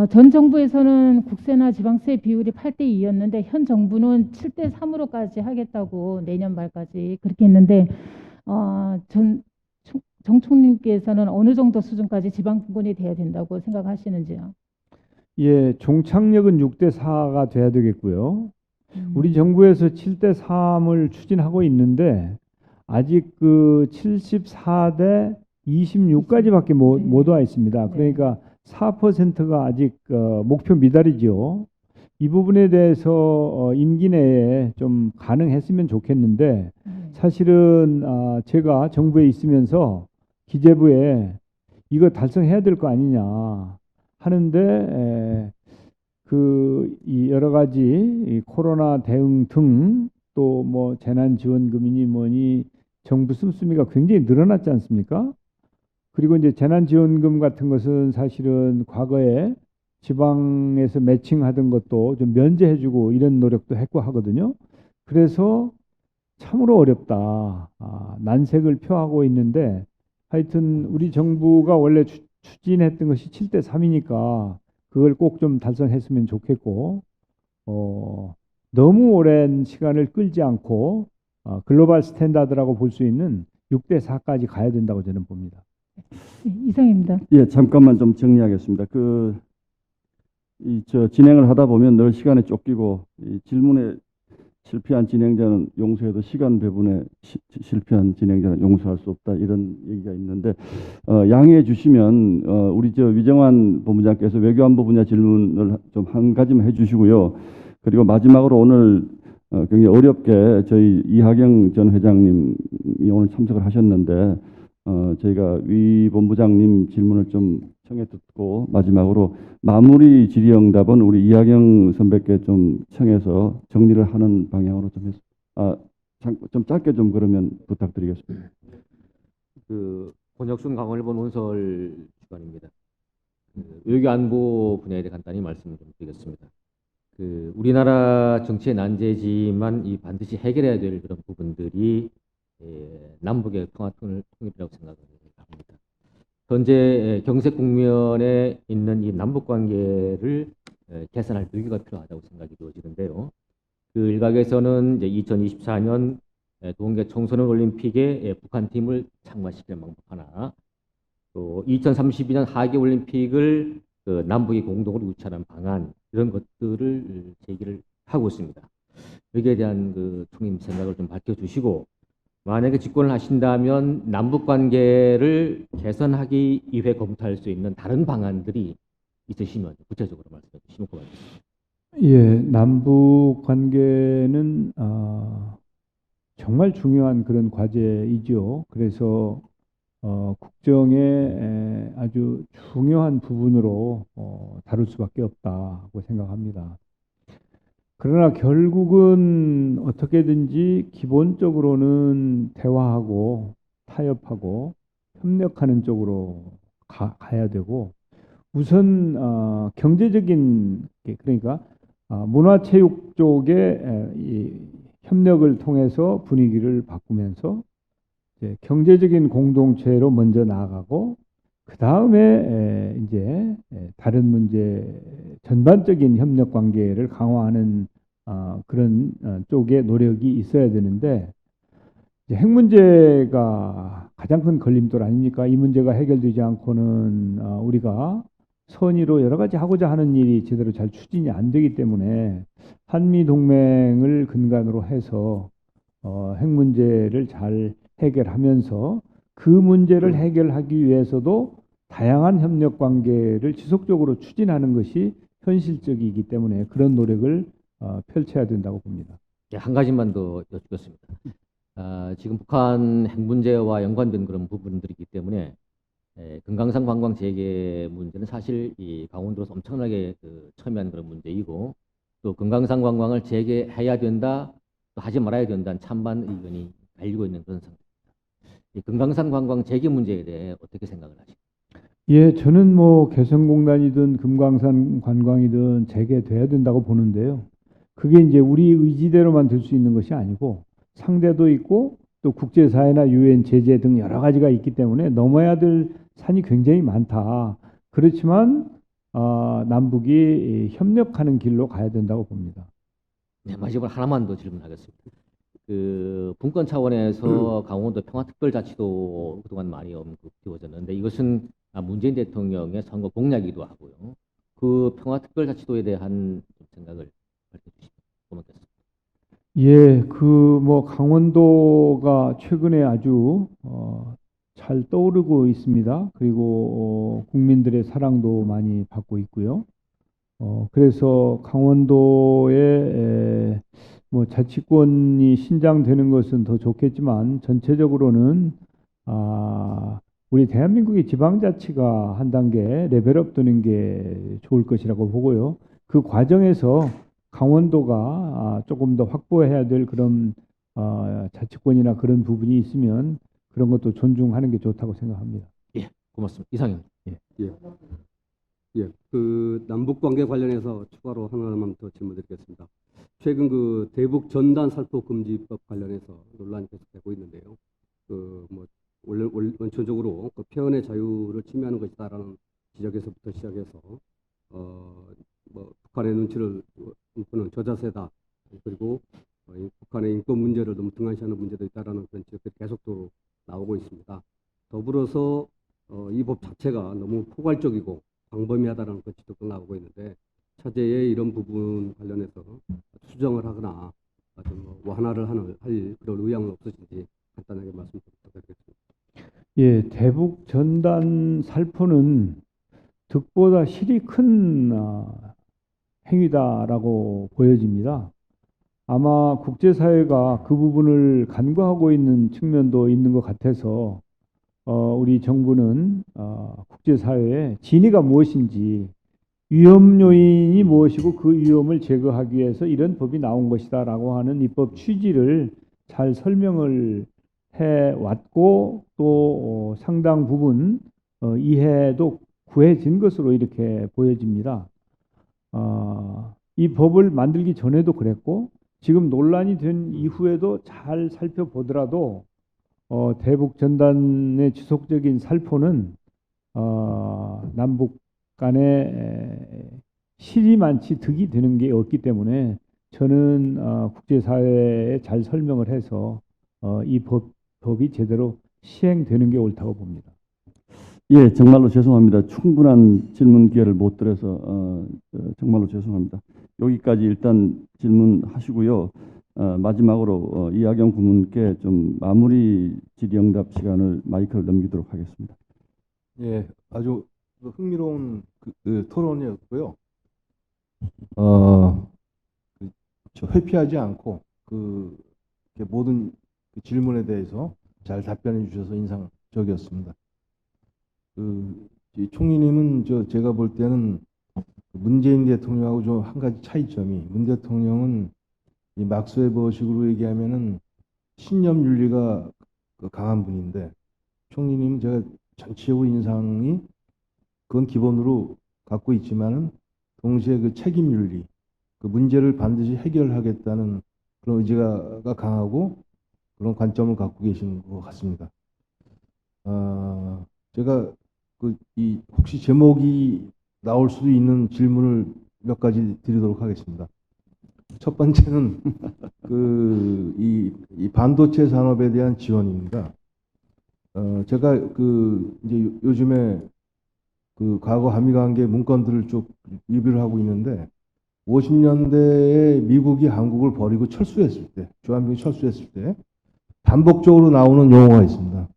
전 정부에서는 국세나 지방세 비율이 8대2였는데 현 정부는 7대3으로까지 하겠다고 내년 말까지 그렇게 했는데 정 총리께서는 어느 정도 수준까지 지방분권이 돼야 된다고 생각하시는지요? 예, 종착역은 6대4가 돼야 되겠고요. 우리 정부에서 7대3을 추진하고 있는데 아직 그 74대 26까지밖에 못 와 있습니다. 그러니까 4%가 아직 목표 미달이죠. 이 부분에 대해서 임기 내에 좀 가능했으면 좋겠는데 사실은 제가 정부에 있으면서 기재부에 이거 달성해야 될 거 아니냐 하는데 이 여러 가지 이 코로나 대응 등 또 뭐 재난지원금이니 뭐니 정부 씀씀이가 굉장히 늘어났지 않습니까? 그리고 이제 재난지원금 같은 것은 사실은 과거에 지방에서 매칭하던 것도 좀 면제해주고 이런 노력도 했고 하거든요. 그래서 참으로 어렵다. 난색을 표하고 있는데 하여튼 우리 정부가 원래 추진했던 것이 7대3이니까 그걸 꼭 좀 달성했으면 좋겠고 너무 오랜 시간을 끌지 않고 글로벌 스탠다드라고 볼 수 있는 6대4까지 가야 된다고 저는 봅니다. 네, 이상입니다. 예, 잠깐만 좀 정리하겠습니다. 진행을 하다 보면 늘 시간에 쫓기고 이 질문에 실패한 진행자는 용서해도 시간 배분에 실패한 진행자는 용서할 수 없다 이런 얘기가 있는데 양해해 주시면 우리 위정환 본부장께서 외교안보 분야 질문을 좀 한 가지만 해주시고요. 그리고 마지막으로 오늘 굉장히 어렵게 저희 이하경 전 회장님이 오늘 참석을 하셨는데 저희가 위 본부장님 질문을 좀 청해 듣고 마지막으로 마무리 질의응답은 우리 이하경 선배께 좀 청해서 정리를 하는 방향으로 좀 짧게 좀 그러면 부탁드리겠습니다. 권혁순 강원일본 논설 주관입니다. 외교안보 분야에 대해 간단히 말씀을 좀 드리겠습니다. 우리나라 정치의 난제지만 반드시 해결해야 될 그런 부분들이 남북의 통합이라고 생각을 합니다. 현재 경색 국면에 있는 이 남북 관계를 개선할 노력이 필요하다고 생각이 되어지는데요. 일각에서는 이제 2024년 동계 청소년 올림픽에 북한 팀을 참가시키는 방법 하나, 또 2032년 하계 올림픽을 남북이 공동으로 유치하는 방안 이런 것들을 제기를 하고 있습니다. 여기에 대한 총님 생각을 좀 밝혀주시고 만약에 집권을 하신다면 남북 관계를 개선하기 위해 검토할 수 있는 다른 방안들이 있으시면 구체적으로 말씀해 주시면 고맙겠습니다. 예, 남북 관계는 정말 중요한 그런 과제이죠. 그래서 국정의 아주 중요한 부분으로 다룰 수밖에 없다고 생각합니다. 그러나 결국은 어떻게든지 기본적으로는 대화하고 타협하고 협력하는 쪽으로 가야 되고, 우선 경제적인 그러니까 문화체육 쪽에 이 협력을 통해서 분위기를 바꾸면서 이제 경제적인 공동체로 먼저 나아가고, 그 다음에 이제 다른 문제 전반적인 협력 관계를 강화하는 그런 쪽에 노력이 있어야 되는데, 이제 핵 문제가 가장 큰 걸림돌 아닙니까? 이 문제가 해결되지 않고는 우리가 선의로 여러 가지 하고자 하는 일이 제대로 잘 추진이 안 되기 때문에 한미 동맹을 근간으로 해서 핵 문제를 잘 해결하면서 그 문제를 해결하기 위해서도 다양한 협력 관계를 지속적으로 추진하는 것이 현실적이기 때문에 그런 노력을 펼쳐야 된다고 봅니다. 예, 한 가지만 더 여쭙겠습니다. 지금 북한 핵 문제와 연관된 그런 부분들이기 때문에 금강산 관광 재개 문제는 사실 이 강원도에서 엄청나게 첨예한 그런 문제이고, 또 금강산 관광을 재개해야 된다, 또 하지 말아야 된다는 찬반 의견이 갈리고 있는 그런 상태입니다. 이 금강산 관광 재개 문제에 대해 어떻게 생각을 하십니까? 예, 저는 뭐 개성공단이든 금강산 관광이든 재개돼야 된다고 보는데요. 그게 이제 우리 의지대로만 될 수 있는 것이 아니고 상대도 있고 또 국제사회나 유엔 제재 등 여러 가지가 있기 때문에 넘어야 될 산이 굉장히 많다. 그렇지만 남북이 협력하는 길로 가야 된다고 봅니다. 네, 마지막으로 하나만 더 질문하겠습니다. 분권 차원에서 강원도 평화특별자치도 그동안 많이 언급되어졌는데, 이것은 문재인 대통령의 선거 공약이기도 하고요. 그 평화특별자치도에 대한 생각을 밝혀주시면 고맙겠습니다. 예, 뭐 강원도가 최근에 아주 잘 떠오르고 있습니다. 그리고 국민들의 사랑도 많이 받고 있고요. 그래서 강원도에 뭐 자치권이 신장되는 것은 더 좋겠지만, 전체적으로는 우리 대한민국의 지방자치가 한 단계 레벨업 되는 게 좋을 것이라고 보고요. 그 과정에서 강원도가 조금 더 확보해야 될 그런 자치권이나 그런 부분이 있으면 그런 것도 존중하는 게 좋다고 생각합니다. 예, 고맙습니다. 이상입니다. 예, 그 남북 관계 관련해서 추가로 하나만 더 질문드리겠습니다. 최근 그 대북 전단 살포 금지법 관련해서 논란이 계속되고 있는데요. 뭐 원천적으로 그 표현의 자유를 침해하는 것이다라는 지적에서부터 시작해서 뭐 북한의 눈치를 보는 저자세다, 그리고 북한의 인권 문제를 너무 등한시하는 문제도 있다라는 그런 지적들이 계속적으로 나오고 있습니다. 더불어서 이 법 자체가 너무 포괄적이고 광범위하다는 그 지적도 나오고 있는데, 차제에 이런 부분 관련해서 수정을 하거나 좀 완화를 할 그런 의향은 없으신지 간단하게 말씀 부탁드리겠습니다. 예, 대북 전단 살포는 득보다 실이 큰 행위다라고 보여집니다. 아마 국제사회가 그 부분을 간과하고 있는 측면도 있는 것 같아서 우리 정부는 국제사회에 진위가 무엇인지, 위험 요인이 무엇이고 그 위험을 제거하기 위해서 이런 법이 나온 것이다라고 하는 입법 취지를 잘 설명을 해왔고, 또 상당 부분 이해도 구해진 것으로 이렇게 보여집니다. 이 법을 만들기 전에도 그랬고 지금 논란이 된 이후에도 잘 살펴보더라도 대북 전단의 지속적인 살포는 남북 간에 실이 많지 득이 되는 게 없기 때문에 저는 국제사회에 잘 설명을 해서 이 법이 제대로 시행되는 게 옳다고 봅니다. 예, 정말로 죄송합니다. 충분한 질문 기회를 못 드려서 정말로 죄송합니다. 여기까지 일단 질문하시고요. 마지막으로 이학영 부문께 좀 마무리 질의응답 시간을 마이크를 넘기도록 하겠습니다. 예, 아주 흥미로운 토론이었고요. 회피하지 않고 모든 질문에 대해서 잘 답변해 주셔서 인상 적이었습니다. 이 총리님은 제가 볼 때는 문재인 대통령하고 좀 한 가지 차이점이, 문 대통령은 이 막스웨버식으로 얘기하면은 신념 윤리가 강한 분인데, 총리님은 제가 전체적으로 인상이 그건 기본으로 갖고 있지만은 동시에 그 책임 윤리, 그 문제를 반드시 해결하겠다는 그런 의지가 강하고 그런 관점을 갖고 계신 것 같습니다. 제가 혹시 제목이 나올 수도 있는 질문을 몇 가지 드리도록 하겠습니다. 첫 번째는 이 반도체 산업에 대한 지원입니다. 제가 이제 요즘에 과거 한미 관계 문건들을 쭉 리뷰를 하고 있는데, 50년대에 미국이 한국을 버리고 철수했을 때, 주한미군이 철수했을 때 반복적으로 나오는 용어가 있습니다.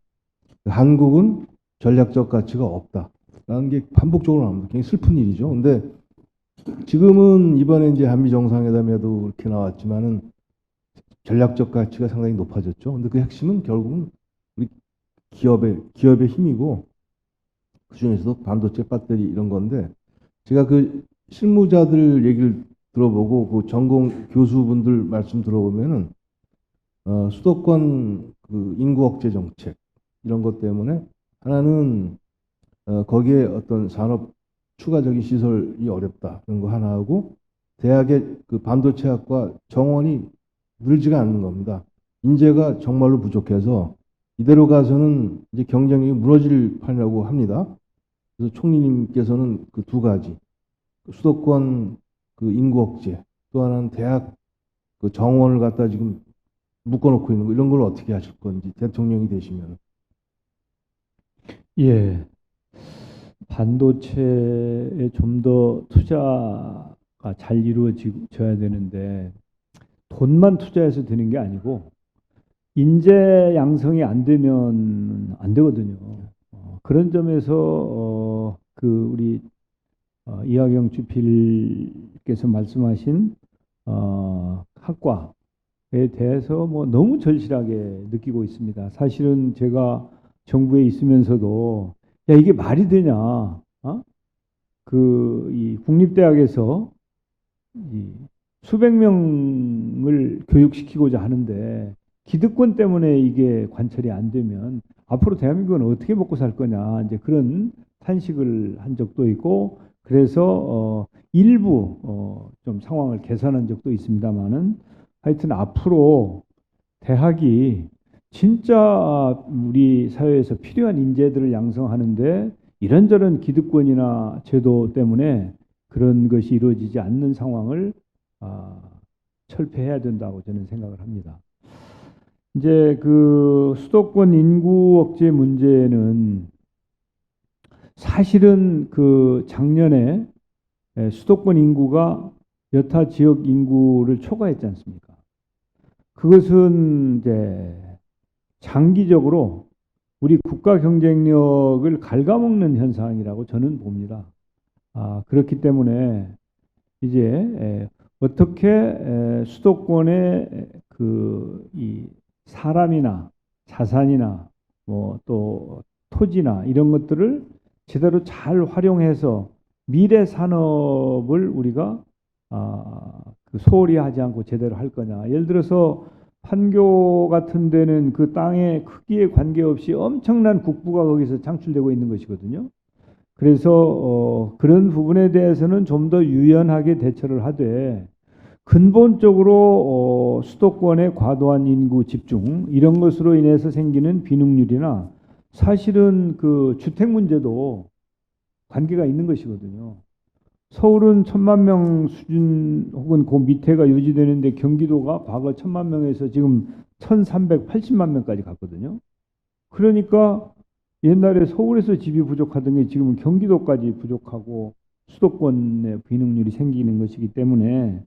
한국은 전략적 가치가 없다라는 게 반복적으로 나옵니다. 굉장히 슬픈 일이죠. 근데 지금은 이번에 이제 한미 정상회담에도 이렇게 나왔지만은 전략적 가치가 상당히 높아졌죠. 근데 그 핵심은 결국은 우리 기업의 힘이고, 그 중에서도 반도체, 배터리 이런 건데, 제가 실무자들 얘기를 들어보고 그 전공 교수분들 말씀 들어보면은 수도권 인구 억제 정책 이런 것 때문에 하나는 거기에 어떤 산업 추가적인 시설이 어렵다는 거 하나 하고, 대학의 반도체학과 정원이 늘지가 않는 겁니다. 인재가 정말로 부족해서 이대로 가서는 이제 경쟁력이 무너질 판이라고 합니다. 그래서 총리님께서는 그 두 가지, 수도권 인구 억제, 또 하나는 대학 정원을 갖다 지금 묶어놓고 있는 거, 이런 걸 어떻게 하실 건지, 대통령이 되시면. 예, 반도체에 좀 더 투자가 잘 이루어져야 되는데, 돈만 투자해서 되는 게 아니고 인재 양성이 안 되면 안 되거든요. 그런 점에서 우리 이하경 주필께서 말씀하신 학과에 대해서 너무 절실하게 느끼고 있습니다. 사실은 제가 정부에 있으면서도 야, 이게 말이 되냐? 이 국립대학에서 수백 명을 교육시키고자 하는데 기득권 때문에 이게 관철이 안 되면 앞으로 대한민국은 어떻게 먹고 살 거냐, 이제 그런 탄식을 한 적도 있고, 그래서 일부 좀 상황을 개선한 적도 있습니다만은, 하여튼 앞으로 대학이 진짜 우리 사회에서 필요한 인재들을 양성하는데 이런저런 기득권이나 제도 때문에 그런 것이 이루어지지 않는 상황을 철폐해야 된다고 저는 생각을 합니다. 이제 수도권 인구 억제 문제는 사실은 작년에 수도권 인구가 여타 지역 인구를 초과했지 않습니까? 그것은 이제 장기적으로 우리 국가 경쟁력을 ဃ갉아먹는 현상이라고 저는 봅니다. 그렇기 때문에 이제 어떻게 수도권의 이 사람이나 자산이나 또 토지나 이런 것들을 제대로 잘 활용해서 미래 산업을 우리가 소홀히 하지 않고 제대로 할 거냐. 예를 들어서 판교 같은 데는 그 땅의 크기에 관계없이 엄청난 국부가 거기서 창출되고 있는 것이거든요. 그래서 그런 부분에 대해서는 좀 더 유연하게 대처를 하되, 근본적으로 수도권의 과도한 인구 집중 이런 것으로 인해서 생기는 빈익률이나 사실은 주택 문제도 관계가 있는 것이거든요. 서울은 1000만 명 수준 혹은 그 밑에가 유지되는데 경기도가 과거 1000만 명에서 지금 1380만 명까지 갔거든요. 그러니까 옛날에 서울에서 집이 부족하던 게 지금 경기도까지 부족하고 수도권의 빈익률이 생기는 것이기 때문에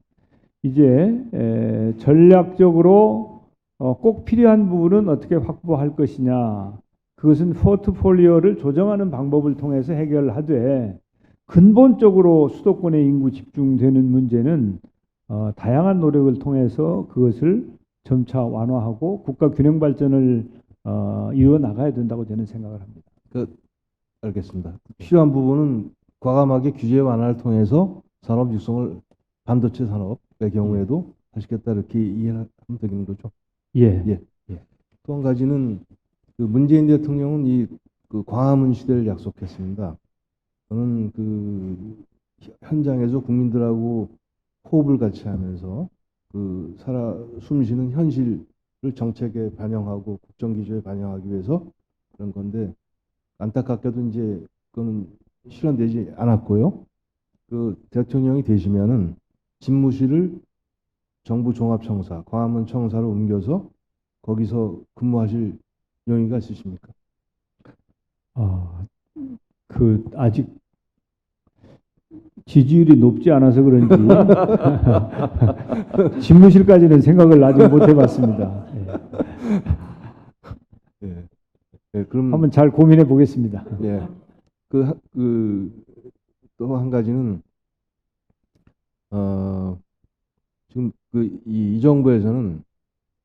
이제 전략적으로 꼭 필요한 부분은 어떻게 확보할 것이냐, 그것은 포트폴리오를 조정하는 방법을 통해서 해결하되, 근본적으로 수도권의 인구 집중되는 문제는 다양한 노력을 통해서 그것을 점차 완화하고 국가 균형 발전을 이어 나가야 된다고 저는 생각을 합니다. 알겠습니다. 필요한 부분은 과감하게 규제 완화를 통해서 산업 육성을 반도체 산업의 경우에도 하시겠다 이렇게 이해하면 되는 거죠. 예. 예. 또 한 가지는 그 문재인 대통령은 그 광화문 시대를 약속했습니다. 저는 그 현장에서 국민들하고 호흡을 같이 하면서 그 숨쉬는 현실을 정책에 반영하고 국정기조에 반영하기 위해서 그런 건데 안타깝게도 이제 그거는 실현되지 않았고요. 그 대통령이 되시면은 집무실을 정부 종합청사, 광화문 청사로 옮겨서 거기서 근무하실 용의가 있으십니까? 아직 지지율이 높지 않아서 그런지 집무실까지는 생각을 아직 못 해봤습니다. 그럼 한번 잘 고민해 보겠습니다. 예. 또 한 가지는 지금 이 정부에서는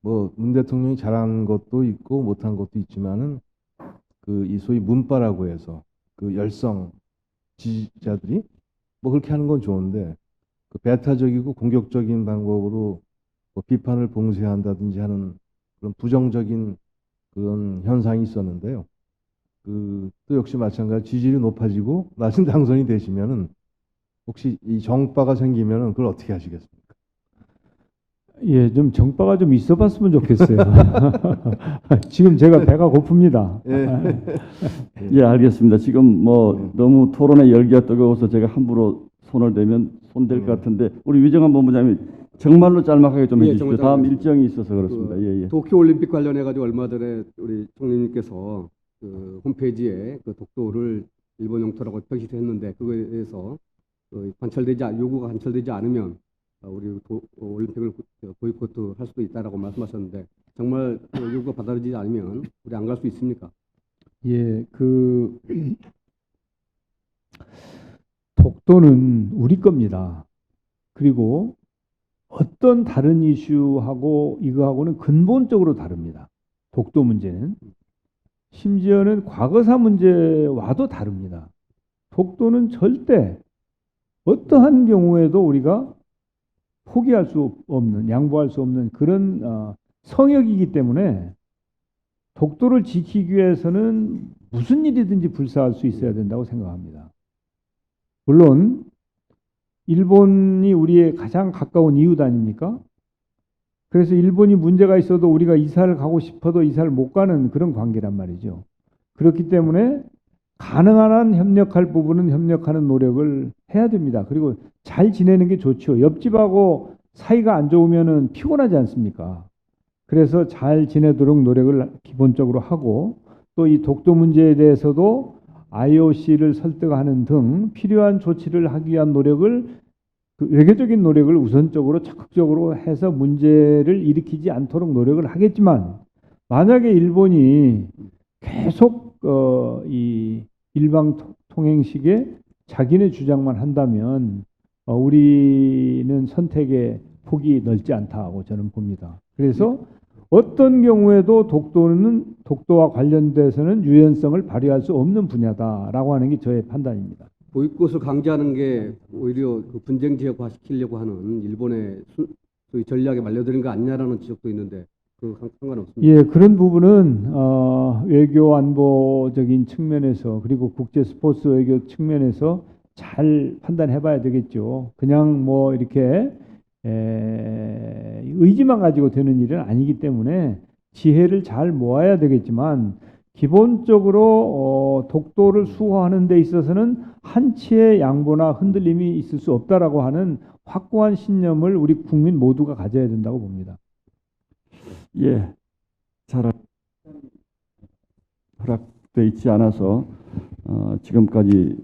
뭐 문 대통령이 잘한 것도 있고 못한 것도 있지만은 이 소위 문바라고 해서 그 열성 지지자들이 뭐 그렇게 하는 건 좋은데 그 배타적이고 공격적인 방법으로 뭐 비판을 봉쇄한다든지 하는 그런 부정적인 그런 현상이 있었는데요. 또 역시 마찬가지 지지율이 높아지고 나중 당선이 되시면은 혹시 이 정파가 생기면은 그걸 어떻게 하시겠습니까? 예, 좀 정파가 좀 있어봤으면 좋겠어요. 지금 제가 배가 고픕니다. 예, 알겠습니다. 지금 뭐 너무 토론의 열기가 뜨거워서 제가 함부로 손을 대면 손댈 것 같은데 우리 위정한 본부장님 정말로 짤막하게 좀 해주십시오. 다음 일정이 있어서 그렇습니다. 예. 도쿄올림픽 관련해 가지고 얼마 전에 우리 총리님께서 그 홈페이지에 그 독도를 일본 영토라고 표시를 했는데 그거에 대해서 요구가 관철되지 않으면 우리 올림픽을 보이콧 할 수도 있다라고 말씀하셨는데 정말 그 요구가 받아들이지 않으면 우리 안 갈 수 있습니까? 예, 독도는 우리 겁니다. 그리고 어떤 다른 이슈하고 이거하고는 근본적으로 다릅니다. 독도 문제는. 심지어는 과거사 문제와도 다릅니다. 독도는 절대 어떠한 경우에도 우리가 포기할 수 없는, 양보할 수 없는 그런 성역이기 때문에 독도를 지키기 위해서는 무슨 일이든지 불사할 수 있어야 된다고 생각합니다. 물론 일본이 우리의 가장 가까운 이웃 아닙니까? 그래서 일본이 문제가 있어도 우리가 이사를 가고 싶어도 이사를 못 가는 그런 관계란 말이죠. 그렇기 때문에 가능한 한 협력할 부분은 협력하는 노력을 해야 됩니다. 그리고 잘 지내는 게 좋죠. 옆집하고 사이가 안 좋으면은 피곤하지 않습니까? 그래서 잘 지내도록 노력을 기본적으로 하고 또 이 독도 문제에 대해서도 IOC를 설득하는 등 필요한 조치를 하기 위한 노력을 외교적인 노력을 우선적으로 적극적으로 해서 문제를 일으키지 않도록 노력을 하겠지만 만약에 일본이 계속 이 일방 통행식에 자기네 주장만 한다면 우리는 선택의 폭이 넓지 않다고 저는 봅니다. 그래서 어떤 경우에도 독도와 관련돼서는 유연성을 발휘할 수 없는 분야다라고 하는 게 저의 판단입니다. 보이콧을 강제하는 게 오히려 그 분쟁 지역화 시키려고 하는 일본의 소위 전략에 말려드는 거 아니냐라는 지적도 있는데 그 상관없습니다. 예, 그런 부분은 외교 안보적인 측면에서 그리고 국제 스포츠 외교 측면에서 잘 판단해봐야 되겠죠. 그냥 뭐 이렇게 의지만 가지고 되는 일은 아니기 때문에 지혜를 잘 모아야 되겠지만 기본적으로 독도를 수호하는 데 있어서는 한치의 양보나 흔들림이 있을 수 없다라고 하는 확고한 신념을 우리 국민 모두가 가져야 된다고 봅니다. 예, 잘 허락돼 있지 않아서 지금까지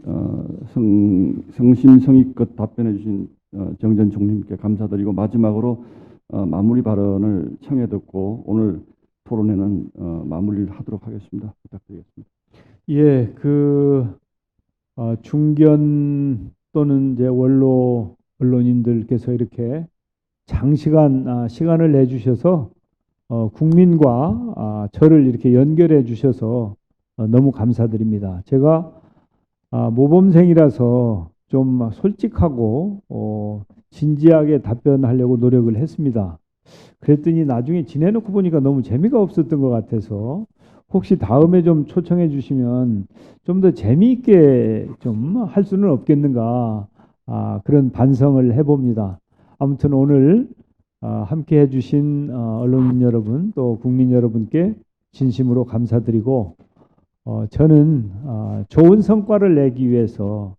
성심성의껏 답변해 주신 정전 총리님께 감사드리고 마지막으로 마무리 발언을 청해 듣고 오늘 토론회는 마무리를 하도록 하겠습니다. 부탁드리겠습니다. 예, 중견 또는 이제 원로 언론인들께서 이렇게 장시간 시간을 내주셔서 국민과 저를 이렇게 연결해 주셔서 너무 감사드립니다. 제가 모범생이라서 좀 솔직하고 진지하게 답변하려고 노력을 했습니다. 그랬더니 나중에 지내놓고 보니까 너무 재미가 없었던 것 같아서 혹시 다음에 좀 초청해 주시면 좀 더 재미있게 좀 할 수는 없겠는가 그런 반성을 해봅니다. 아무튼 오늘 함께 해주신 언론인 여러분 또 국민 여러분께 진심으로 감사드리고 저는 좋은 성과를 내기 위해서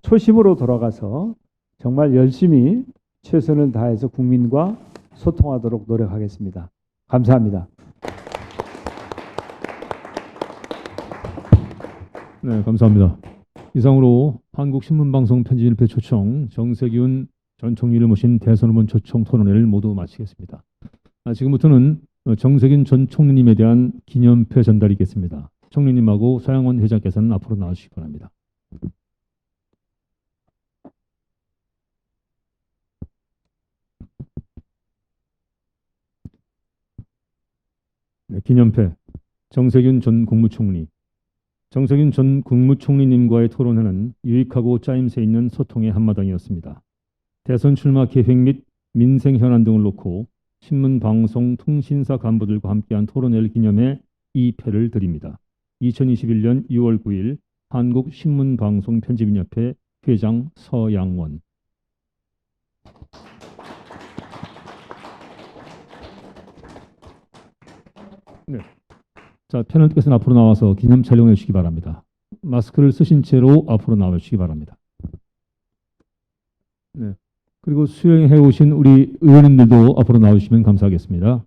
초심으로 돌아가서 정말 열심히 최선을 다해서 국민과 소통하도록 노력하겠습니다. 감사합니다. 네, 감사합니다. 이상으로 한국신문방송 편집일패 초청 정세균 전 총리를 모신 대선 후보 초청 토론회를 모두 마치겠습니다. 지금부터는 정세균 전 총리님에 대한 기념패 전달이 있겠습니다. 총리님하고 서양원 회장께서는 앞으로 나와주시기 바랍니다. 네, 기념패 정세균 전 국무총리. 정세균 전 국무총리님과의 토론회는 유익하고 짜임새 있는 소통의 한마당이었습니다. 대선 출마 계획 및 민생 현안 등을 놓고 신문, 방송, 통신사 간부들과 함께한 토론회를 기념해 이 패를 드립니다. 2021년 6월 9일 한국신문방송편집인협회 회장 서양원. 네. 자, 패널께서는 앞으로 나와서 기념 촬영해 주시기 바랍니다. 마스크를 쓰신 채로 앞으로 나와 주시기 바랍니다. 네. 그리고 수행해 오신 우리 의원님들도 앞으로 나오시면 감사하겠습니다.